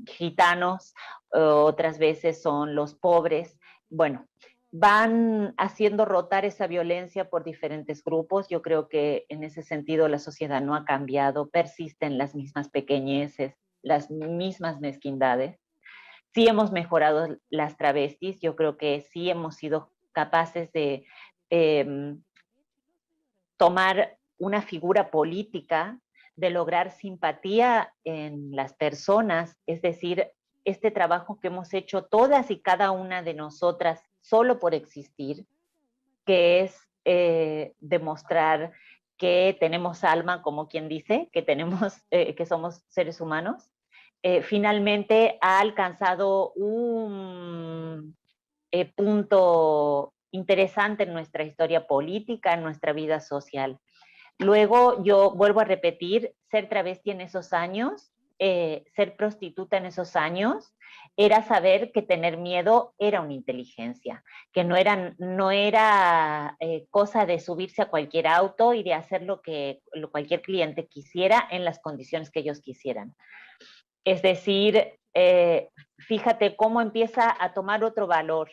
gitanos, otras veces son los pobres. Bueno, van haciendo rotar esa violencia por diferentes grupos. Yo creo que en ese sentido la sociedad no ha cambiado, persisten las mismas pequeñeces, las mismas mezquindades. Sí hemos mejorado las travestis, yo creo que sí hemos sido capaces de tomar una figura política, de lograr simpatía en las personas, es decir, este trabajo que hemos hecho todas y cada una de nosotras solo por existir, que es demostrar que tenemos alma, como quien dice, que que somos seres humanos, finalmente ha alcanzado un punto interesante en nuestra historia política, en nuestra vida social. Luego yo vuelvo a repetir, ser travesti en esos años, ser prostituta en esos años, era saber que tener miedo era una inteligencia, que no era cosa de subirse a cualquier auto y de hacer lo que cualquier cliente quisiera en las condiciones que ellos quisieran. Es decir, fíjate cómo empieza a tomar otro valor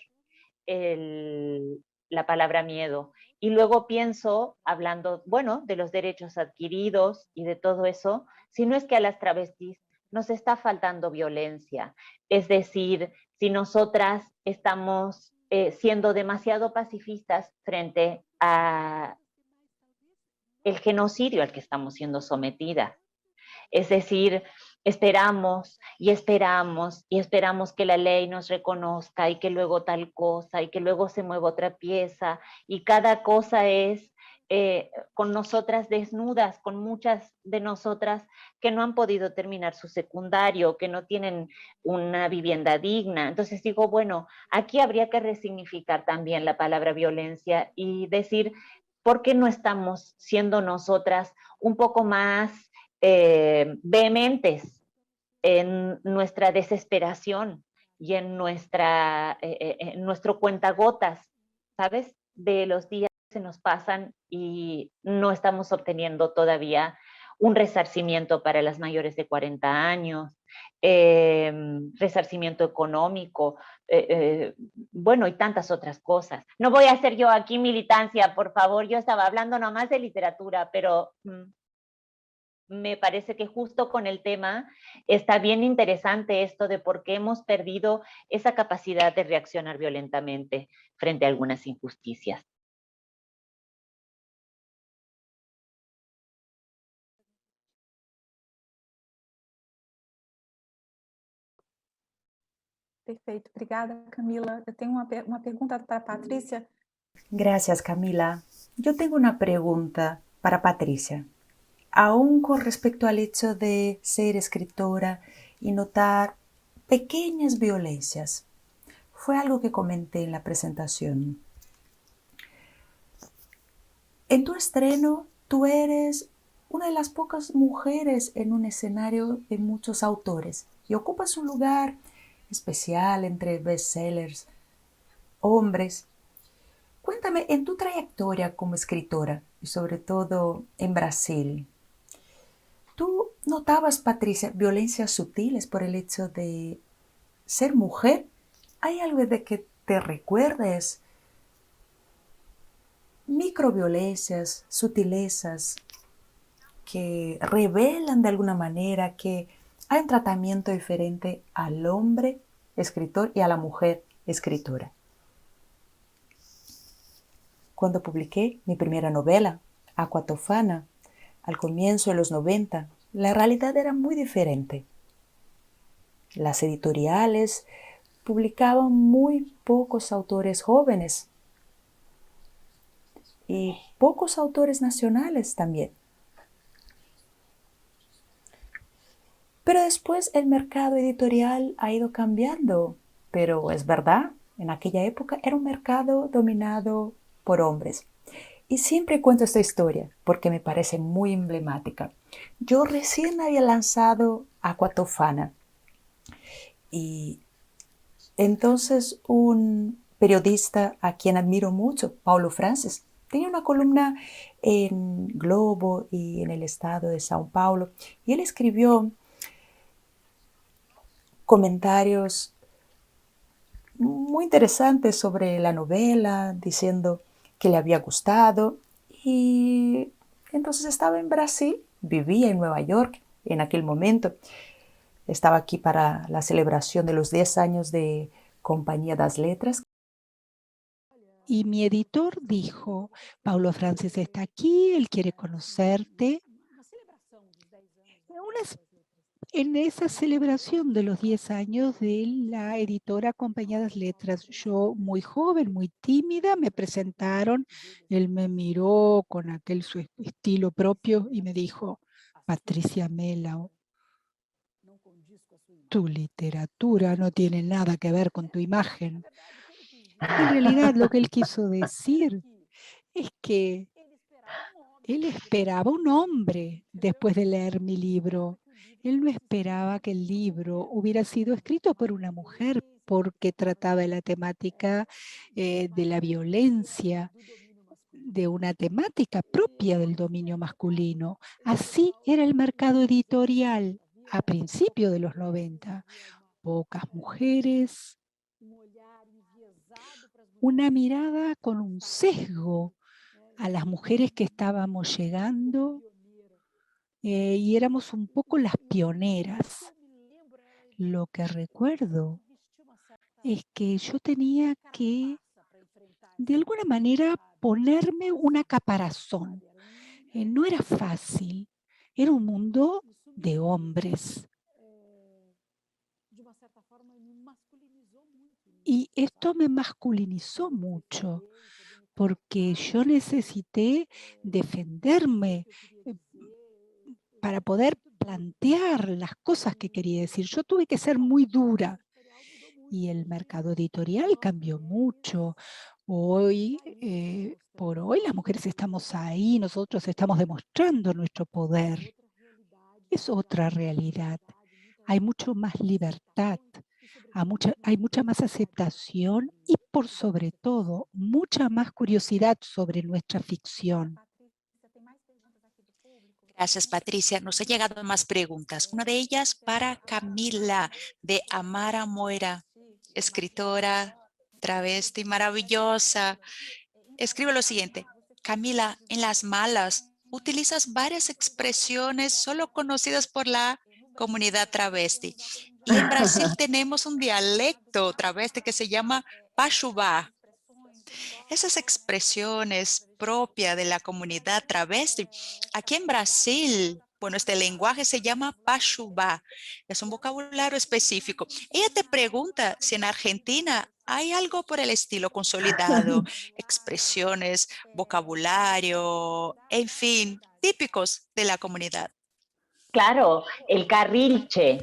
la palabra miedo. Y luego pienso, hablando, bueno, de los derechos adquiridos y de todo eso, si no es que a las travestis nos está faltando violencia. Es decir, si nosotras estamos siendo demasiado pacifistas frente a el genocidio al que estamos siendo sometidas. Es decir, esperamos y esperamos y esperamos que la ley nos reconozca y que luego tal cosa y que luego se mueva otra pieza y cada cosa es con nosotras desnudas, con muchas de nosotras que no han podido terminar su secundario, que no tienen una vivienda digna. Entonces digo, bueno, aquí habría que resignificar también la palabra violencia y decir, ¿por qué no estamos siendo nosotras un poco más vehementes en nuestra desesperación y en nuestro cuentagotas, ¿sabes? De los días que se nos pasan y no estamos obteniendo todavía un resarcimiento para las mayores de 40 años, resarcimiento económico, bueno, y tantas otras cosas. No voy a hacer yo aquí militancia, por favor, yo estaba hablando nomás de literatura, pero me parece que justo con el tema está bien interesante esto de por qué hemos perdido esa capacidad de reaccionar violentamente frente a algunas injusticias. Perfeito, obrigada, Camila. Eu tenho uma pergunta para a Patrícia. Gracias, Camila. Yo tengo una pregunta para Patricia. Aún con respecto al hecho de ser escritora y notar pequeñas violencias, fue algo que comenté en la presentación. En tu estreno, tú eres una de las pocas mujeres en un escenario de muchos autores y ocupas un lugar especial entre bestsellers, hombres. Cuéntame, en tu trayectoria como escritora y sobre todo en Brasil, ¿tú notabas, Patricia, violencias sutiles por el hecho de ser mujer? ¿Hay algo de que te recuerdes? Microviolencias, sutilezas que revelan de alguna manera que hay un tratamiento diferente al hombre escritor y a la mujer escritora. Cuando publiqué mi primera novela, Aquatofana, al comienzo de los 90, la realidad era muy diferente. Las editoriales publicaban muy pocos autores jóvenes y pocos autores nacionales también. Pero después el mercado editorial ha ido cambiando, pero es verdad, en aquella época era un mercado dominado por hombres. Y siempre cuento esta historia porque me parece muy emblemática. Yo recién había lanzado Aquatofana Y entonces un periodista a quien admiro mucho, Paulo Francis, tenía una columna en Globo y en el estado de São Paulo, y él escribió comentarios muy interesantes sobre la novela, diciendo que le había gustado. Y entonces estaba en Brasil, vivía en Nueva York en aquel momento. Estaba aquí para la celebración de los 10 años de Compañía das Letras. Y mi editor dijo, Paulo Francis está aquí, él quiere conocerte. En esa celebración de los 10 años de la editora Compañía das Letras, yo muy joven, muy tímida, me presentaron, él me miró con aquel su estilo propio y me dijo, Patricia Mela, tu literatura no tiene nada que ver con tu imagen. En realidad lo que él quiso decir es que él esperaba un hombre después de leer mi libro. Él no esperaba que el libro hubiera sido escrito por una mujer porque trataba de la temática de la violencia, de una temática propia del dominio masculino. Así era el mercado editorial a principios de los 90. Pocas mujeres, una mirada con un sesgo a las mujeres que estábamos llegando y éramos un poco las pioneras. Lo que recuerdo es que yo tenía que, de alguna manera, ponerme una caparazón. No era fácil, era un mundo de hombres. Y esto me masculinizó mucho, porque yo necesité defenderme para poder plantear las cosas que quería decir. Yo tuve que ser muy dura y el mercado editorial cambió mucho. Hoy, por hoy, las mujeres estamos ahí, nosotros estamos demostrando nuestro poder. Es otra realidad. Hay mucho más libertad, hay mucha más aceptación y, por sobre todo, mucha más curiosidad sobre nuestra ficción. Gracias, Patricia. Nos ha llegado más preguntas. Una de ellas para Camila, de Amara Moira, escritora, travesti maravillosa. Escribe lo siguiente. Camila, en Las Malas, utilizas varias expresiones solo conocidas por la comunidad travesti. Y en Brasil tenemos un dialecto travesti que se llama Pachubá. Esas expresiones propias de la comunidad travesti, aquí en Brasil, bueno, este lenguaje se llama Pachubá, es un vocabulario específico. Ella te pregunta si en Argentina hay algo por el estilo consolidado, expresiones, vocabulario, en fin, típicos de la comunidad. Claro, el carrilche.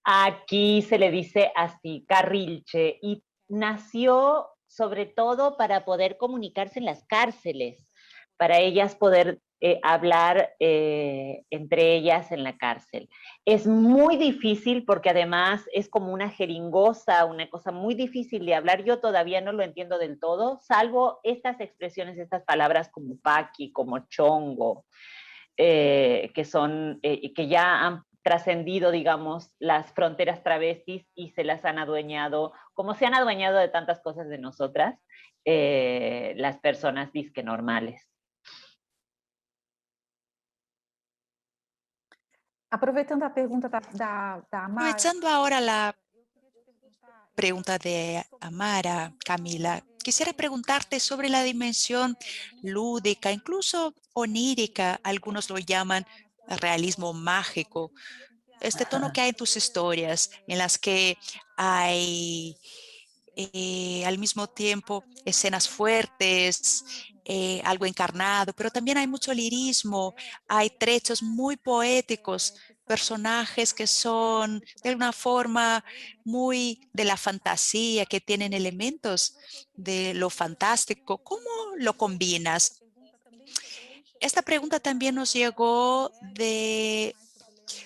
Aquí se le dice así, carrilche, y nació sobre todo para poder comunicarse en las cárceles, para ellas poder hablar entre ellas en la cárcel. Es muy difícil porque además es como una jeringosa, una cosa muy difícil de hablar. Yo todavía no lo entiendo del todo, salvo estas expresiones, estas palabras como paqui, como chongo, que son, que ya han trascendido, digamos, las fronteras travestis y se las han adueñado, como se han adueñado de tantas cosas de nosotras, las personas disque normales. Aproveitando a pergunta da Amara. Aprovechando ahora la pregunta de Amara, Camila, quisiera preguntarte sobre la dimensión lúdica, incluso onírica, algunos lo llaman realismo mágico, este tono que hay en tus historias, en las que hay al mismo tiempo escenas fuertes, algo encarnado, pero también hay mucho lirismo, hay trechos muy poéticos, personajes que son de alguna forma muy de la fantasía, que tienen elementos de lo fantástico. ¿Cómo lo combinas? Esta pregunta también nos llegó de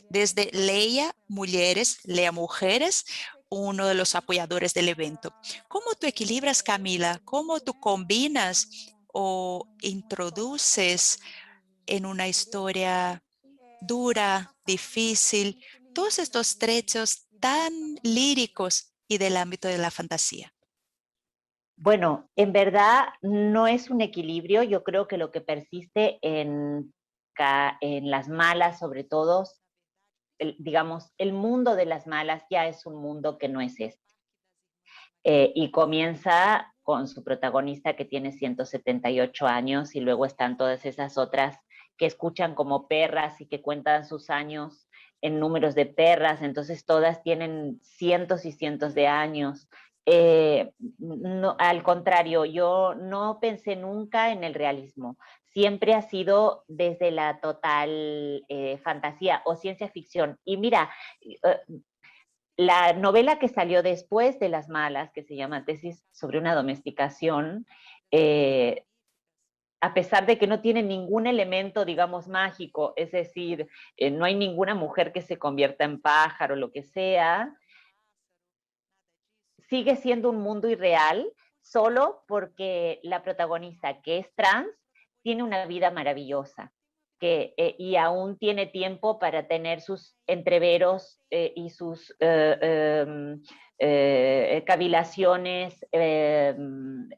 Desde Leia Mujeres, Lea Mujeres, uno de los apoyadores del evento. ¿Cómo tú equilibras, Camila? ¿Cómo tú combinas o introduces en una historia dura, difícil, todos estos trechos tan líricos y del ámbito de la fantasía? Bueno, en verdad no es un equilibrio. Yo creo que lo que persiste en las malas, sobre todo, digamos, el mundo de las malas ya es un mundo que no es este. Y comienza con su protagonista que tiene 178 años y luego están todas esas otras que escuchan como perras y que cuentan sus años en números de perras, entonces todas tienen cientos y cientos de años. No, al contrario, yo no pensé nunca en el realismo, siempre ha sido desde la total fantasía o ciencia ficción. Y mira, la novela que salió después de Las Malas, que se llama Tesis sobre una domesticación, a pesar de que no tiene ningún elemento, digamos, mágico, es decir, no hay ninguna mujer que se convierta en pájaro, lo que sea, sigue siendo un mundo irreal solo porque la protagonista, que es trans, tiene una vida maravillosa. Y aún tiene tiempo para tener sus entreveros y sus cavilaciones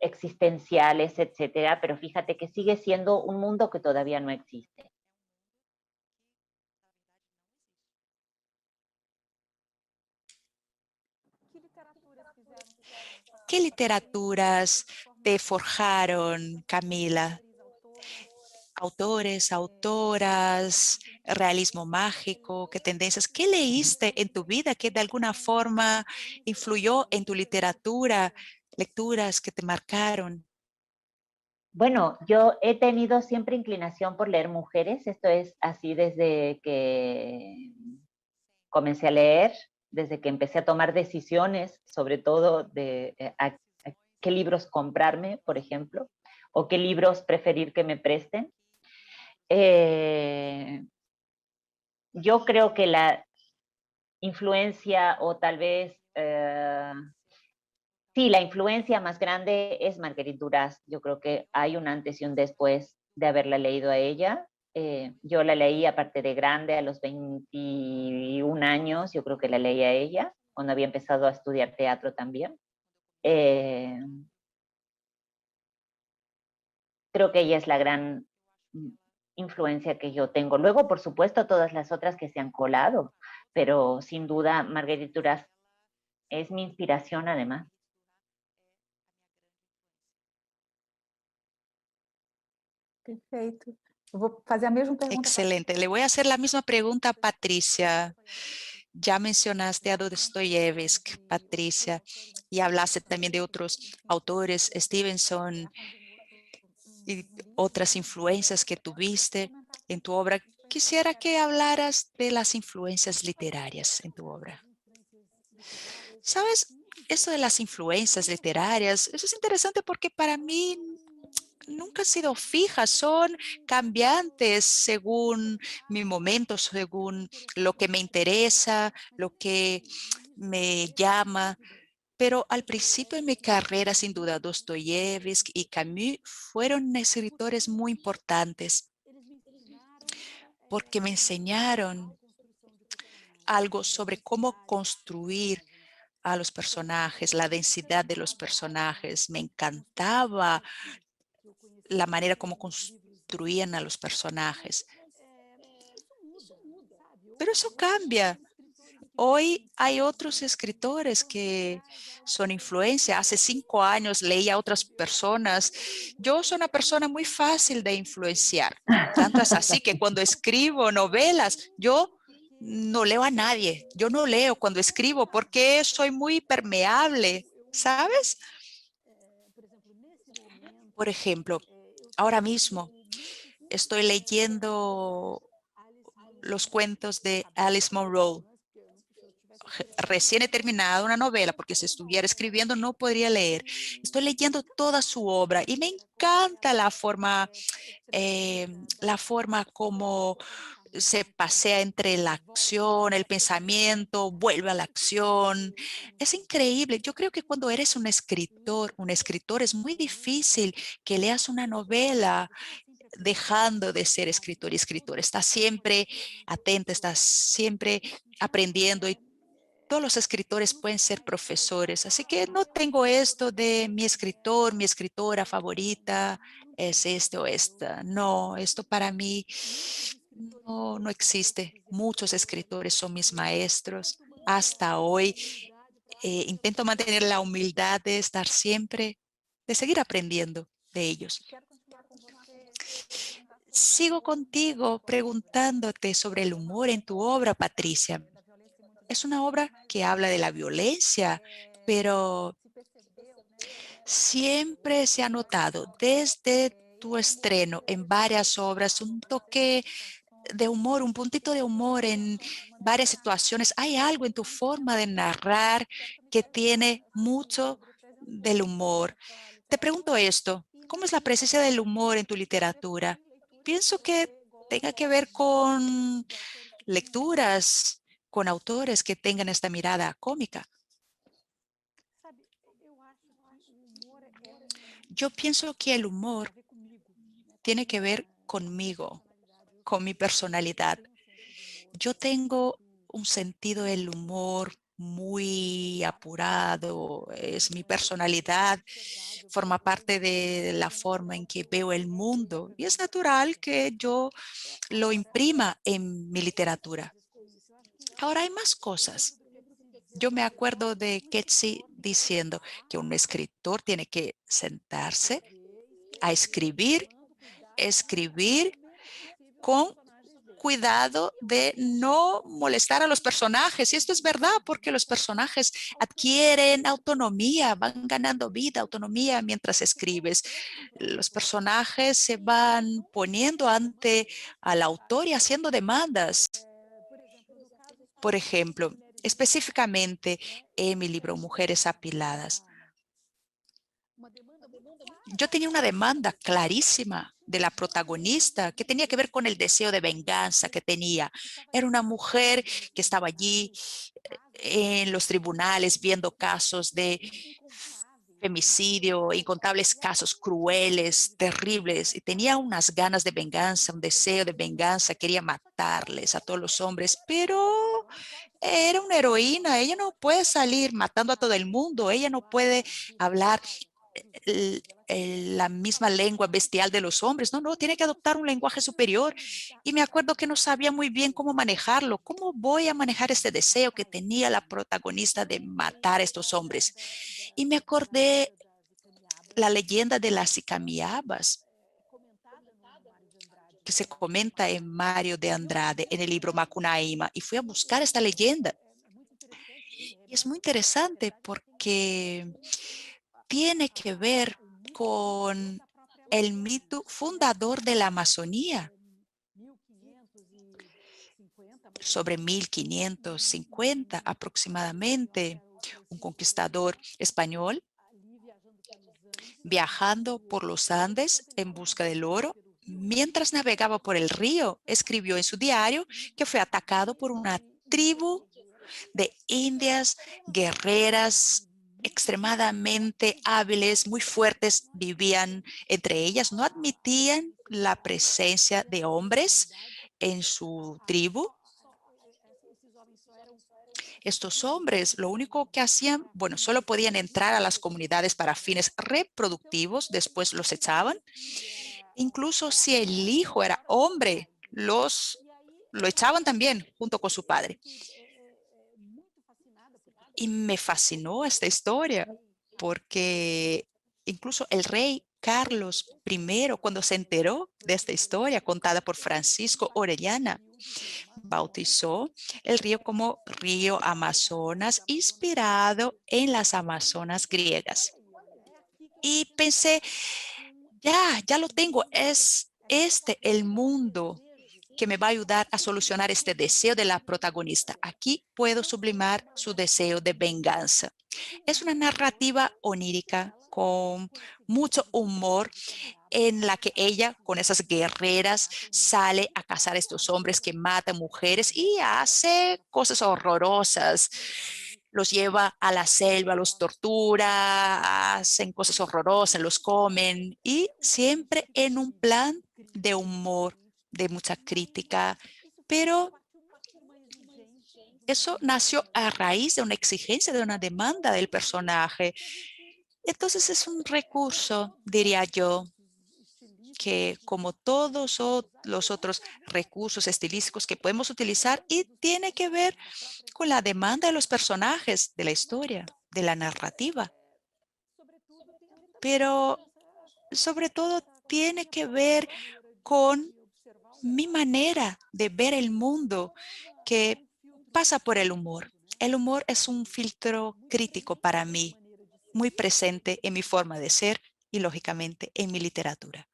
existenciales, etcétera, pero fíjate que sigue siendo un mundo que todavía no existe. ¿Qué literaturas te forjaron, Camila? Autores, autoras, realismo mágico, qué tendencias, qué leíste en tu vida que de alguna forma influyó en tu literatura, lecturas que te marcaron. Bueno, yo he tenido siempre inclinación por leer mujeres, esto es así desde que comencé a leer, desde que empecé a tomar decisiones, sobre todo de a qué libros comprarme, por ejemplo, o qué libros preferir que me presten. Yo creo que la influencia o tal vez, sí, la influencia más grande es Marguerite Duras. Yo creo que hay un antes y un después de haberla leído a ella. Yo la leí aparte de grande, a los 21 años, yo creo que la leí a ella, cuando había empezado a estudiar teatro también. Creo que ella es la gran influencia que yo tengo. Luego, por supuesto, todas las otras que se han colado, pero sin duda Marguerite Duras es mi inspiración además. Perfeito. Eu vou fazer a mesma pergunta. Excelente. Le voy a hacer la misma pregunta a Patricia. Ya mencionaste a Dostoyevsky, Patricia, y hablaste también de otros autores, Stevenson, y otras influencias que tuviste en tu obra. Quisiera que hablaras de las influencias literarias en tu obra. ¿Sabes? Esto de las influencias literarias, eso es interesante porque para mí nunca han sido fijas, son cambiantes según mi momento, según lo que me interesa, lo que me llama. Pero al principio de mi carrera, sin duda, Dostoyevsky y Camus fueron escritores muy importantes porque me enseñaron algo sobre cómo construir a los personajes, la densidad de los personajes. Me encantaba la manera como construían a los personajes. Pero eso cambia. Hoy hay otros escritores que son influencia. Hace 5 años leía a otras personas. Yo soy una persona muy fácil de influenciar. Tanto es así que cuando escribo novelas, yo no leo a nadie. Yo no leo cuando escribo porque soy muy permeable, ¿sabes? Por ejemplo, ahora mismo estoy leyendo los cuentos de Alice Munro. Recién he terminado una novela porque si estuviera escribiendo no podría leer. Estoy leyendo toda su obra y me encanta la forma como se pasea entre la acción, el pensamiento, vuelve a la acción. Es increíble. Yo creo que cuando eres un escritor, es muy difícil que leas una novela dejando de ser escritor y escritor. Estás siempre atenta, estás siempre aprendiendo y todos los escritores pueden ser profesores. Así que no tengo esto de mi escritor, mi escritora favorita es este o esta. No, esto para mí no existe. Muchos escritores son mis maestros. Hasta hoy intento mantener la humildad de estar siempre, de seguir aprendiendo de ellos. Sigo contigo preguntándote sobre el humor en tu obra, Patricia. Es una obra que habla de la violencia, pero siempre se ha notado desde tu estreno en varias obras un toque de humor, un puntito de humor en varias situaciones. Hay algo en tu forma de narrar que tiene mucho del humor. Te pregunto esto, ¿cómo es la presencia del humor en tu literatura? Pienso que tenga que ver con lecturas, con autores que tengan esta mirada cómica. Yo pienso que el humor tiene que ver conmigo, con mi personalidad. Yo tengo un sentido del humor muy apurado, es mi personalidad, forma parte de la forma en que veo el mundo y es natural que yo lo imprima en mi literatura. Ahora hay más cosas. Yo me acuerdo de Keatsi diciendo que un escritor tiene que sentarse a escribir con cuidado de no molestar a los personajes. Y esto es verdad porque los personajes adquieren autonomía, van ganando vida, autonomía mientras escribes. Los personajes se van poniendo ante al autor y haciendo demandas. Por ejemplo, específicamente en mi libro Mujeres Apiladas, yo tenía una demanda clarísima de la protagonista que tenía que ver con el deseo de venganza que tenía. Era una mujer que estaba allí en los tribunales viendo casos de femicidio, incontables casos crueles, terribles, y tenía unas ganas de venganza, un deseo de venganza, quería matarles a todos los hombres, pero era una heroína, ella no puede salir matando a todo el mundo, ella no puede hablar la misma lengua bestial de los hombres. No, tiene que adoptar un lenguaje superior. Y me acuerdo que no sabía muy bien cómo manejarlo. ¿Cómo voy a manejar este deseo que tenía la protagonista de matar a estos hombres? Y me acordé la leyenda de las Icamiabas, que se comenta en Mario de Andrade en el libro Macunaíma. Y fui a buscar esta leyenda. Y es muy interesante porque tiene que ver con el mito fundador de la Amazonía. Sobre 1550 aproximadamente, un conquistador español viajando por los Andes en busca del oro. Mientras navegaba por el río, escribió en su diario que fue atacado por una tribu de indias guerreras extremadamente hábiles, muy fuertes, vivían entre ellas, no admitían la presencia de hombres en su tribu. Estos hombres lo único que hacían, bueno, solo podían entrar a las comunidades para fines reproductivos, después los echaban. Incluso si el hijo era hombre, lo echaban también junto con su padre. Y me fascinó esta historia porque incluso el rey Carlos I, cuando se enteró de esta historia contada por Francisco Orellana, bautizó el río como río Amazonas, inspirado en las Amazonas griegas. Y pensé, ya lo tengo, es este el mundo que me va a ayudar a solucionar este deseo de la protagonista. Aquí puedo sublimar su deseo de venganza. Es una narrativa onírica con mucho humor, en la que ella, con esas guerreras, sale a cazar a estos hombres que matan mujeres y hace cosas horrorosas. Los lleva a la selva, los tortura, hacen cosas horrorosas, los comen y siempre en un plan de humor, de mucha crítica, pero eso nació a raíz de una exigencia, de una demanda del personaje. Entonces es un recurso, diría yo, que como todos los otros recursos estilísticos que podemos utilizar y tiene que ver con la demanda de los personajes, de la historia, de la narrativa. Pero sobre todo tiene que ver con mi manera de ver el mundo que pasa por el humor. El humor es un filtro crítico para mí, muy presente en mi forma de ser y, lógicamente, en mi literatura.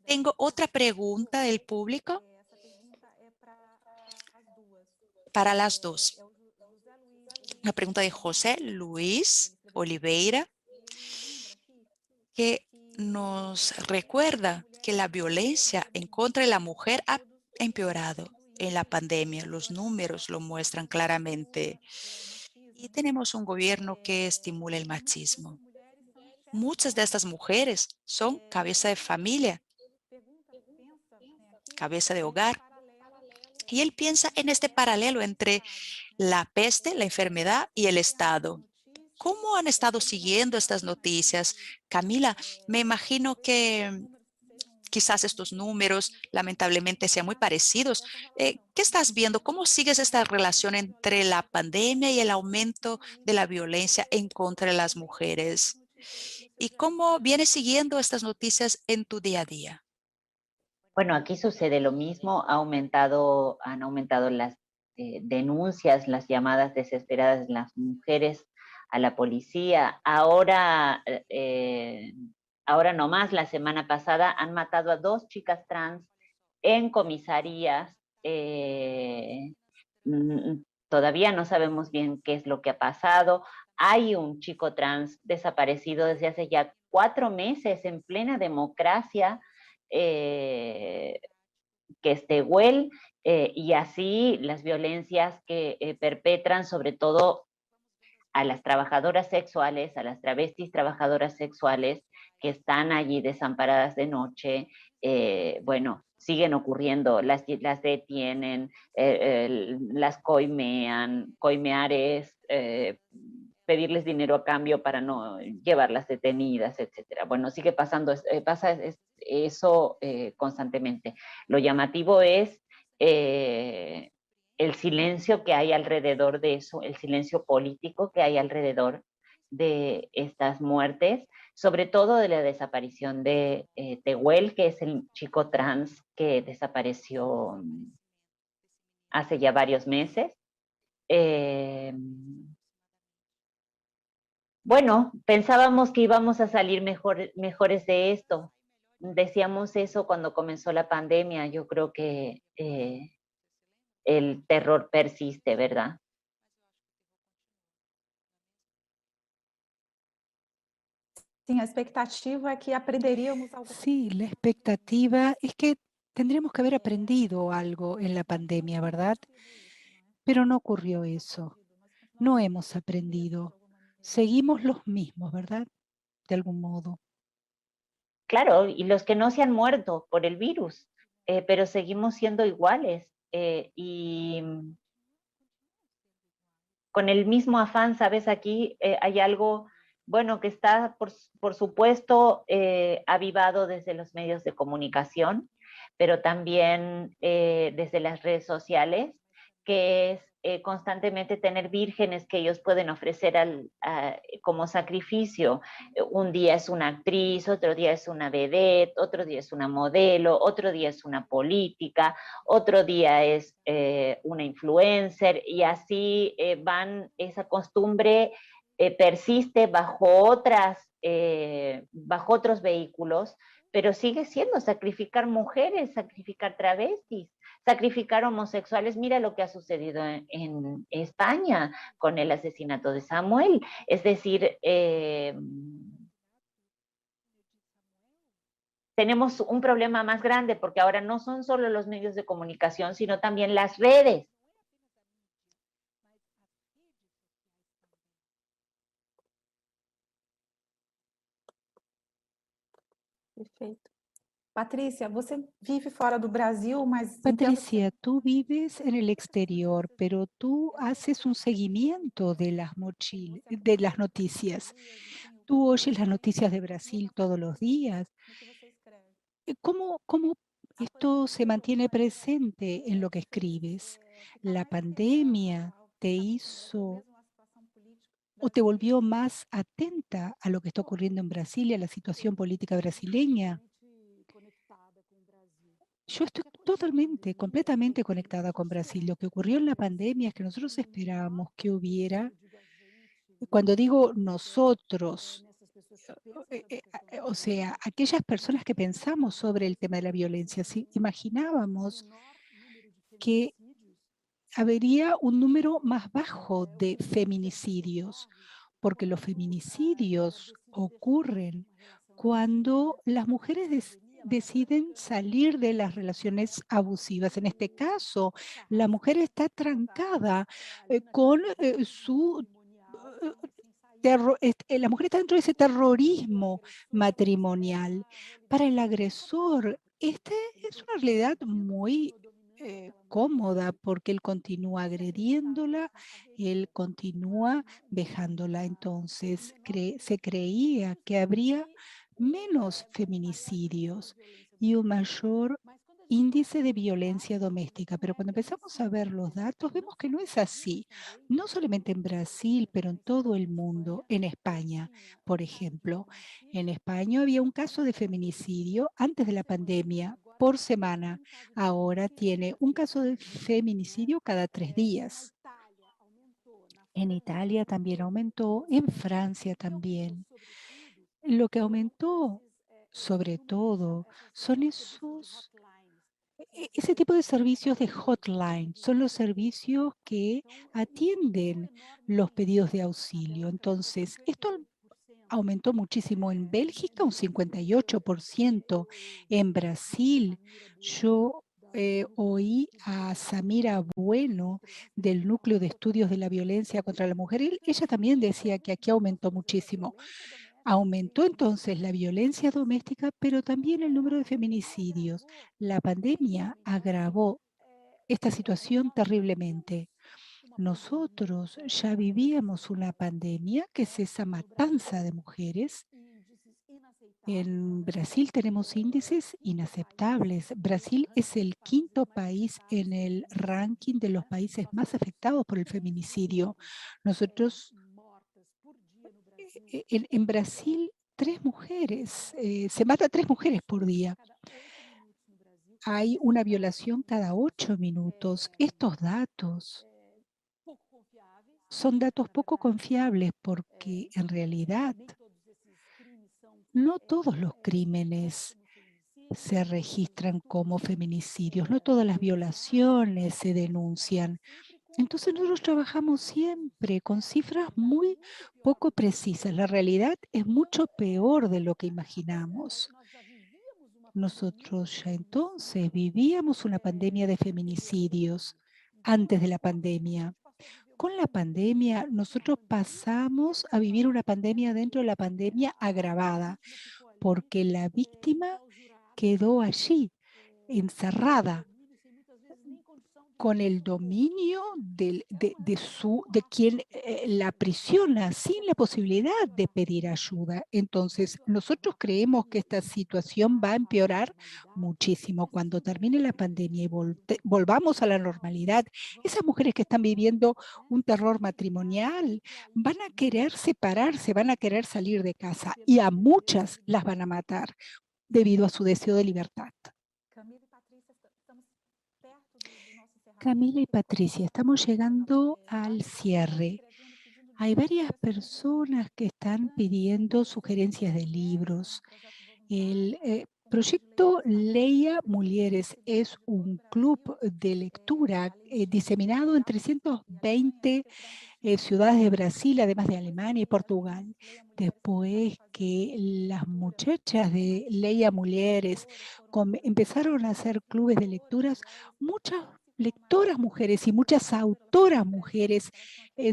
Tengo otra pregunta del público para las dos. Una pregunta de José Luis Oliveira, que nos recuerda que la violencia en contra de la mujer ha empeorado en la pandemia. Los números lo muestran claramente. Y tenemos un gobierno que estimula el machismo. Muchas de estas mujeres son cabeza de familia, cabeza de hogar. Y él piensa en este paralelo entre la peste, la enfermedad y el Estado. ¿Cómo han estado siguiendo estas noticias? Camila, me imagino que quizás estos números lamentablemente sean muy parecidos. ¿Qué estás viendo? ¿Cómo sigues esta relación entre la pandemia y el aumento de la violencia en contra de las mujeres? ¿Y cómo vienes siguiendo estas noticias en tu día a día? Bueno, aquí sucede lo mismo, han aumentado las denuncias, las llamadas desesperadas de las mujeres a la policía. Ahora nomás, la semana pasada, han matado a 2 chicas trans en comisarías. Todavía no sabemos bien qué es lo que ha pasado. Hay un chico trans desaparecido desde hace ya 4 meses en plena democracia, que es Tehuel, y así las violencias que perpetran sobre todo a las trabajadoras sexuales, a las travestis trabajadoras sexuales que están allí desamparadas de noche. Bueno, siguen ocurriendo, las detienen, las coimear es pedirles dinero a cambio para no llevarlas detenidas, etcétera. Bueno, sigue pasando, pasa eso constantemente. Lo llamativo es el silencio que hay alrededor de eso, el silencio político que hay alrededor de estas muertes, sobre todo de la desaparición de Tehuel, que es el chico trans que desapareció hace ya varios meses. Bueno, pensábamos que íbamos a salir mejores de esto. Decíamos eso cuando comenzó la pandemia. Yo creo que el terror persiste, ¿verdad? Sim, a expectativa é que aprenderíamos algo. Sí, la expectativa es que tendríamos que haber aprendido algo en la pandemia, ¿verdad? Pero no ocurrió eso. No hemos aprendido. Seguimos los mismos, ¿verdad? De algún modo. Claro, y los que no se han muerto por el virus, pero seguimos siendo iguales y con el mismo afán, ¿sabes? Aquí hay algo, bueno, que está, por supuesto, avivado desde los medios de comunicación, pero también desde las redes sociales, que es constantemente tener vírgenes que ellos pueden ofrecer como sacrificio. Un día es una actriz, otro día es una vedette, otro día es una modelo, otro día es una política, otro día es una influencer, y así esa costumbre persiste bajo otros vehículos, pero sigue siendo sacrificar mujeres, sacrificar travestis, sacrificar homosexuales. Mira lo que ha sucedido en España con el asesinato de Samuel. Es decir, tenemos un problema más grande porque ahora no son solo los medios de comunicación, sino también las redes. Perfeito. Patrícia, você vive fora do Brasil, mas entendo que Patricia, tú vives en el exterior, pero tú haces un seguimiento de de las noticias. Tú oyes las noticias de Brasil todos los días. no que você escreve. ¿Cómo esto se mantiene presente en lo que escribes? ¿La pandemia te hizo o te volvió más atenta a lo que está ocurriendo en Brasil y a la situación política brasileña? Yo estoy totalmente, completamente conectada con Brasil. Lo que ocurrió en la pandemia es que nosotros esperábamos que hubiera, cuando digo nosotros, o sea, aquellas personas que pensamos sobre el tema de la violencia, si imaginábamos que habría un número más bajo de feminicidios, porque los feminicidios ocurren cuando las mujeres deciden salir de las relaciones abusivas. En este caso, la mujer está trancada con su... la mujer está dentro de ese terrorismo matrimonial. Para el agresor, esta es una realidad muy cómoda porque él continúa agrediéndola, él continúa dejándola. Entonces, se creía que habría menos feminicidios y un mayor índice de violencia doméstica. Pero cuando empezamos a ver los datos, vemos que no es así. No solamente en Brasil, pero en todo el mundo. En España, por ejemplo. En España había un caso de feminicidio antes de la pandemia por semana. Ahora tiene un caso de feminicidio cada 3 días. En Italia también aumentó, en Francia también. Lo que aumentó, sobre todo, son ese tipo de servicios de hotline. Son los servicios que atienden los pedidos de auxilio. Entonces, esto aumentó muchísimo en Bélgica, un 58%. En Brasil, yo oí a Samira Bueno del Núcleo de Estudios de la Violencia contra la Mujer. Ella también decía que aquí aumentó muchísimo. Aumentó entonces la violencia doméstica, pero también el número de feminicidios. La pandemia agravó esta situación terriblemente. Nosotros ya vivíamos una pandemia, que es esa matanza de mujeres. En Brasil tenemos índices inaceptables. Brasil es el 5º país en el ranking de los países más afectados por el feminicidio. Nosotros, en Brasil, 3 mujeres, se mata 3 mujeres por día. Hay una violación cada 8 minutos. Estos datos son datos poco confiables porque en realidad no todos los crímenes se registran como feminicidios, no todas las violaciones se denuncian. Entonces nosotros trabajamos siempre con cifras muy poco precisas. La realidad es mucho peor de lo que imaginamos. Nosotros ya entonces vivíamos una pandemia de feminicidios antes de la pandemia. Con la pandemia, nosotros pasamos a vivir una pandemia dentro de la pandemia agravada, porque la víctima quedó allí, encerrada, con el dominio de quien la aprisiona, sin la posibilidad de pedir ayuda. Entonces, nosotros creemos que esta situación va a empeorar muchísimo cuando termine la pandemia y volvamos a la normalidad. Esas mujeres que están viviendo un terror matrimonial van a querer separarse, van a querer salir de casa y a muchas las van a matar debido a su deseo de libertad. Camila y Patricia, estamos llegando al cierre. Hay varias personas que están pidiendo sugerencias de libros. El Proyecto Leia Mulheres es un club de lectura diseminado en 320 ciudades de Brasil, además de Alemania y Portugal. Después que las muchachas de Leia Mulheres empezaron a hacer clubes de lecturas, muchas lectoras mujeres y muchas autoras mujeres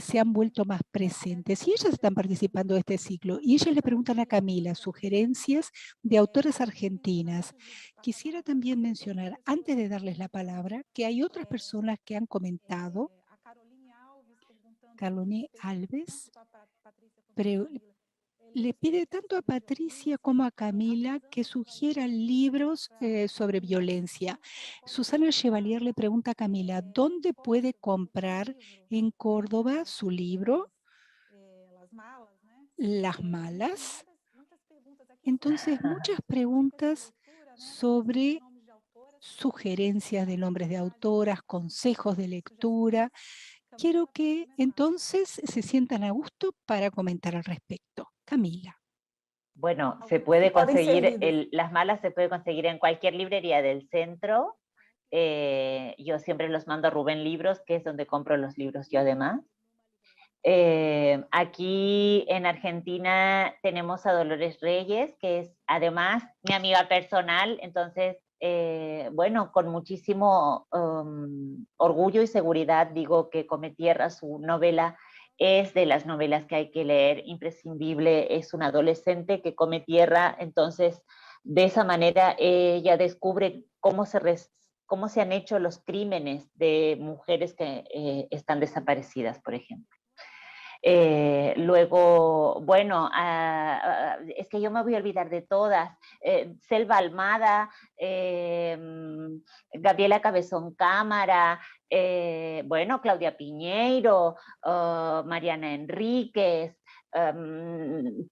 se han vuelto más presentes y ellas están participando de este ciclo. Y ellas le preguntan a Camila sugerencias de autoras argentinas. Quisiera también mencionar, antes de darles la palabra, que hay otras personas que han comentado. Caroline Alves le pide tanto a Patricia como a Camila que sugieran libros sobre violencia. Susana Chevalier le pregunta a Camila, ¿dónde puede comprar en Córdoba su libro? Las malas. Entonces, muchas preguntas sobre sugerencias de nombres de autoras, consejos de lectura. Quiero que entonces se sientan a gusto para comentar al respecto. Camila. Bueno, se puede Pueden ser conseguir, lidos. Las malas se puede conseguir en cualquier librería del centro. Yo siempre los mando a Rubén Libros, que es donde compro los libros yo además. Aquí en Argentina tenemos a Dolores Reyes, que es además mi amiga personal, entonces, bueno, con muchísimo orgullo y seguridad digo que Come Tierra, su novela, es de las novelas que hay que leer, imprescindible, es una adolescente que come tierra, entonces de esa manera ella descubre cómo se han hecho los crímenes de mujeres que están desaparecidas, por ejemplo. Luego, bueno, es que yo me voy a olvidar de todas. Selva Almada, Gabriela Cabezón Cámara, bueno, Claudia Piñeiro, Mariana Enríquez,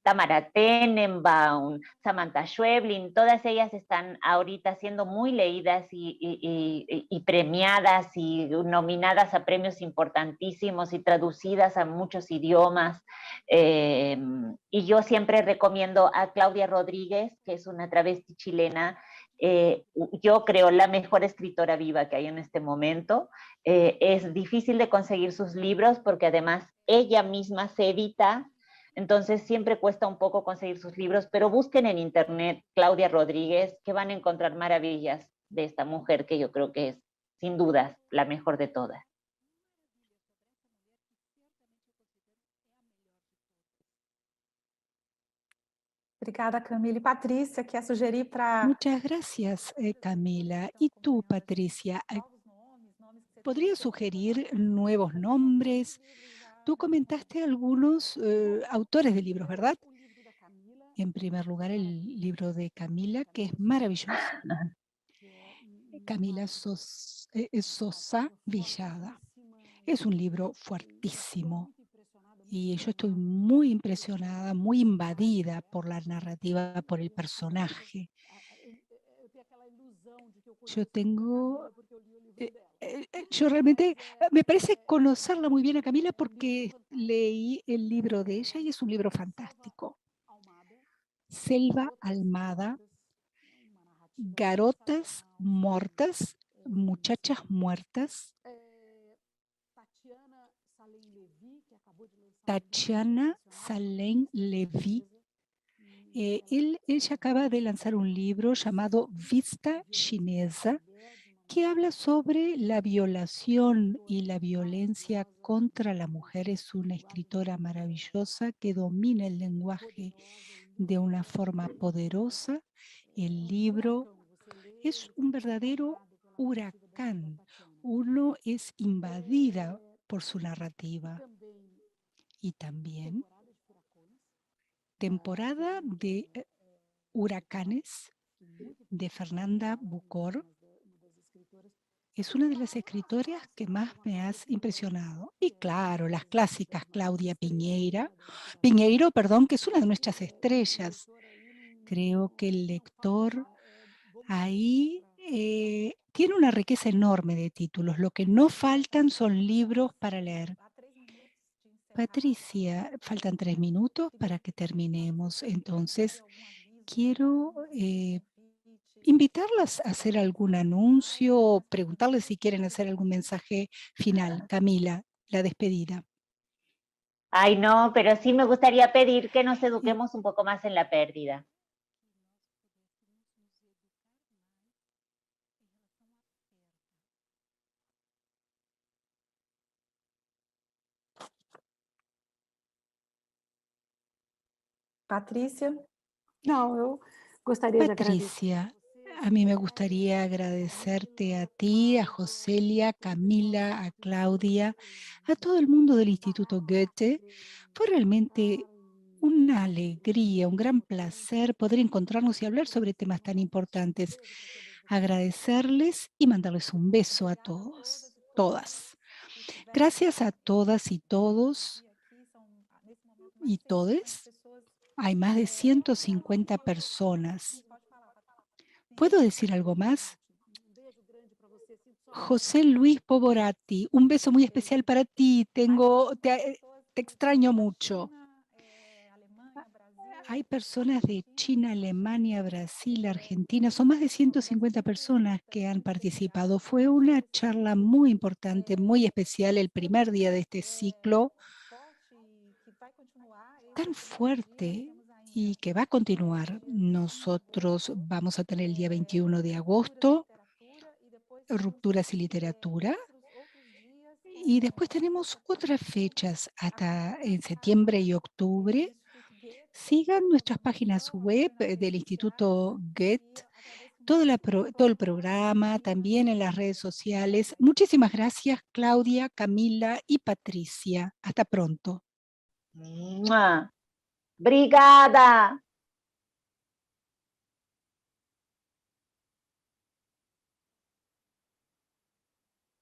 Tamara Tenenbaum, Samantha Schweblin, todas ellas están ahorita siendo muy leídas y premiadas y nominadas a premios importantísimos y traducidas a muchos idiomas. Y yo siempre recomiendo a Claudia Rodríguez, que es una travesti chilena, yo creo la mejor escritora viva que hay en este momento. Es difícil de conseguir sus libros porque además ella misma se edita, entonces siempre cuesta un poco conseguir sus libros, pero busquen en internet Claudia Rodríguez, que van a encontrar maravillas de esta mujer que yo creo que es sin dudas la mejor de todas. Obrigada, Camila. E Patrícia, quer sugerir para... Muchas gracias, Camila. ¿Y tú, Patricia? ¿Podrías sugerir nuevos nombres? Tú comentaste algunos autores de libros, ¿verdad? En primer lugar, el libro de Camila, que es maravilloso. Camila Sosa Villada. Es un libro fuertísimo y yo estoy muy impresionada, muy invadida por la narrativa, por el personaje. Yo realmente me parece conocerla muy bien a Camila porque leí el libro de ella y es un libro fantástico. Selva Almada, Garotas Mortas, Muchachas Muertas. Tatiana Salem Levy. Ella acaba de lanzar un libro llamado Vista Chinesa, que habla sobre la violación y la violencia contra la mujer. Es una escritora maravillosa que domina el lenguaje de una forma poderosa. El libro es un verdadero huracán. Uno es invadida por su narrativa. Y también Temporada de Huracanes de Fernanda Bucor. Es una de las escritoras que más me has impresionado. Y claro, las clásicas, Claudia Piñeiro, que es una de nuestras estrellas. Creo que el lector ahí tiene una riqueza enorme de títulos. Lo que no faltan son libros para leer. Patricia, faltan 3 minutos para que terminemos. Entonces, quiero invitarlas a hacer algún anuncio o preguntarles si quieren hacer algún mensaje final. Camila, la despedida. Ay, no, pero sí me gustaría pedir que nos eduquemos un poco más en la pérdida. Patrícia? Não, eu gostaria de agradecer. Patricia, a mí me gustaría agradecerte a ti, a Joselia, a Camila, a Claudia, a todo el mundo del Instituto Goethe. Fue realmente una alegría, un gran placer poder encontrarnos y hablar sobre temas tan importantes. Agradecerles y mandarles un beso a todos, todas. Gracias a todas y todos y todes. Hay más de 150 personas. ¿Puedo decir algo más? José Luis Poborati, un beso muy especial para ti. Te extraño mucho. Hay personas de China, Alemania, Brasil, Argentina. Son más de 150 personas que han participado. Fue una charla muy importante, muy especial, el primer día de este ciclo, tan fuerte y que va a continuar. Nosotros vamos a tener el día 21 de agosto, Rupturas y Literatura, y después tenemos otras fechas hasta en septiembre y octubre. Sigan nuestras páginas web del Instituto Goethe, todo el programa, también en las redes sociales. Muchísimas gracias, Claudia, Camila y Patricia. Hasta pronto. Obrigada.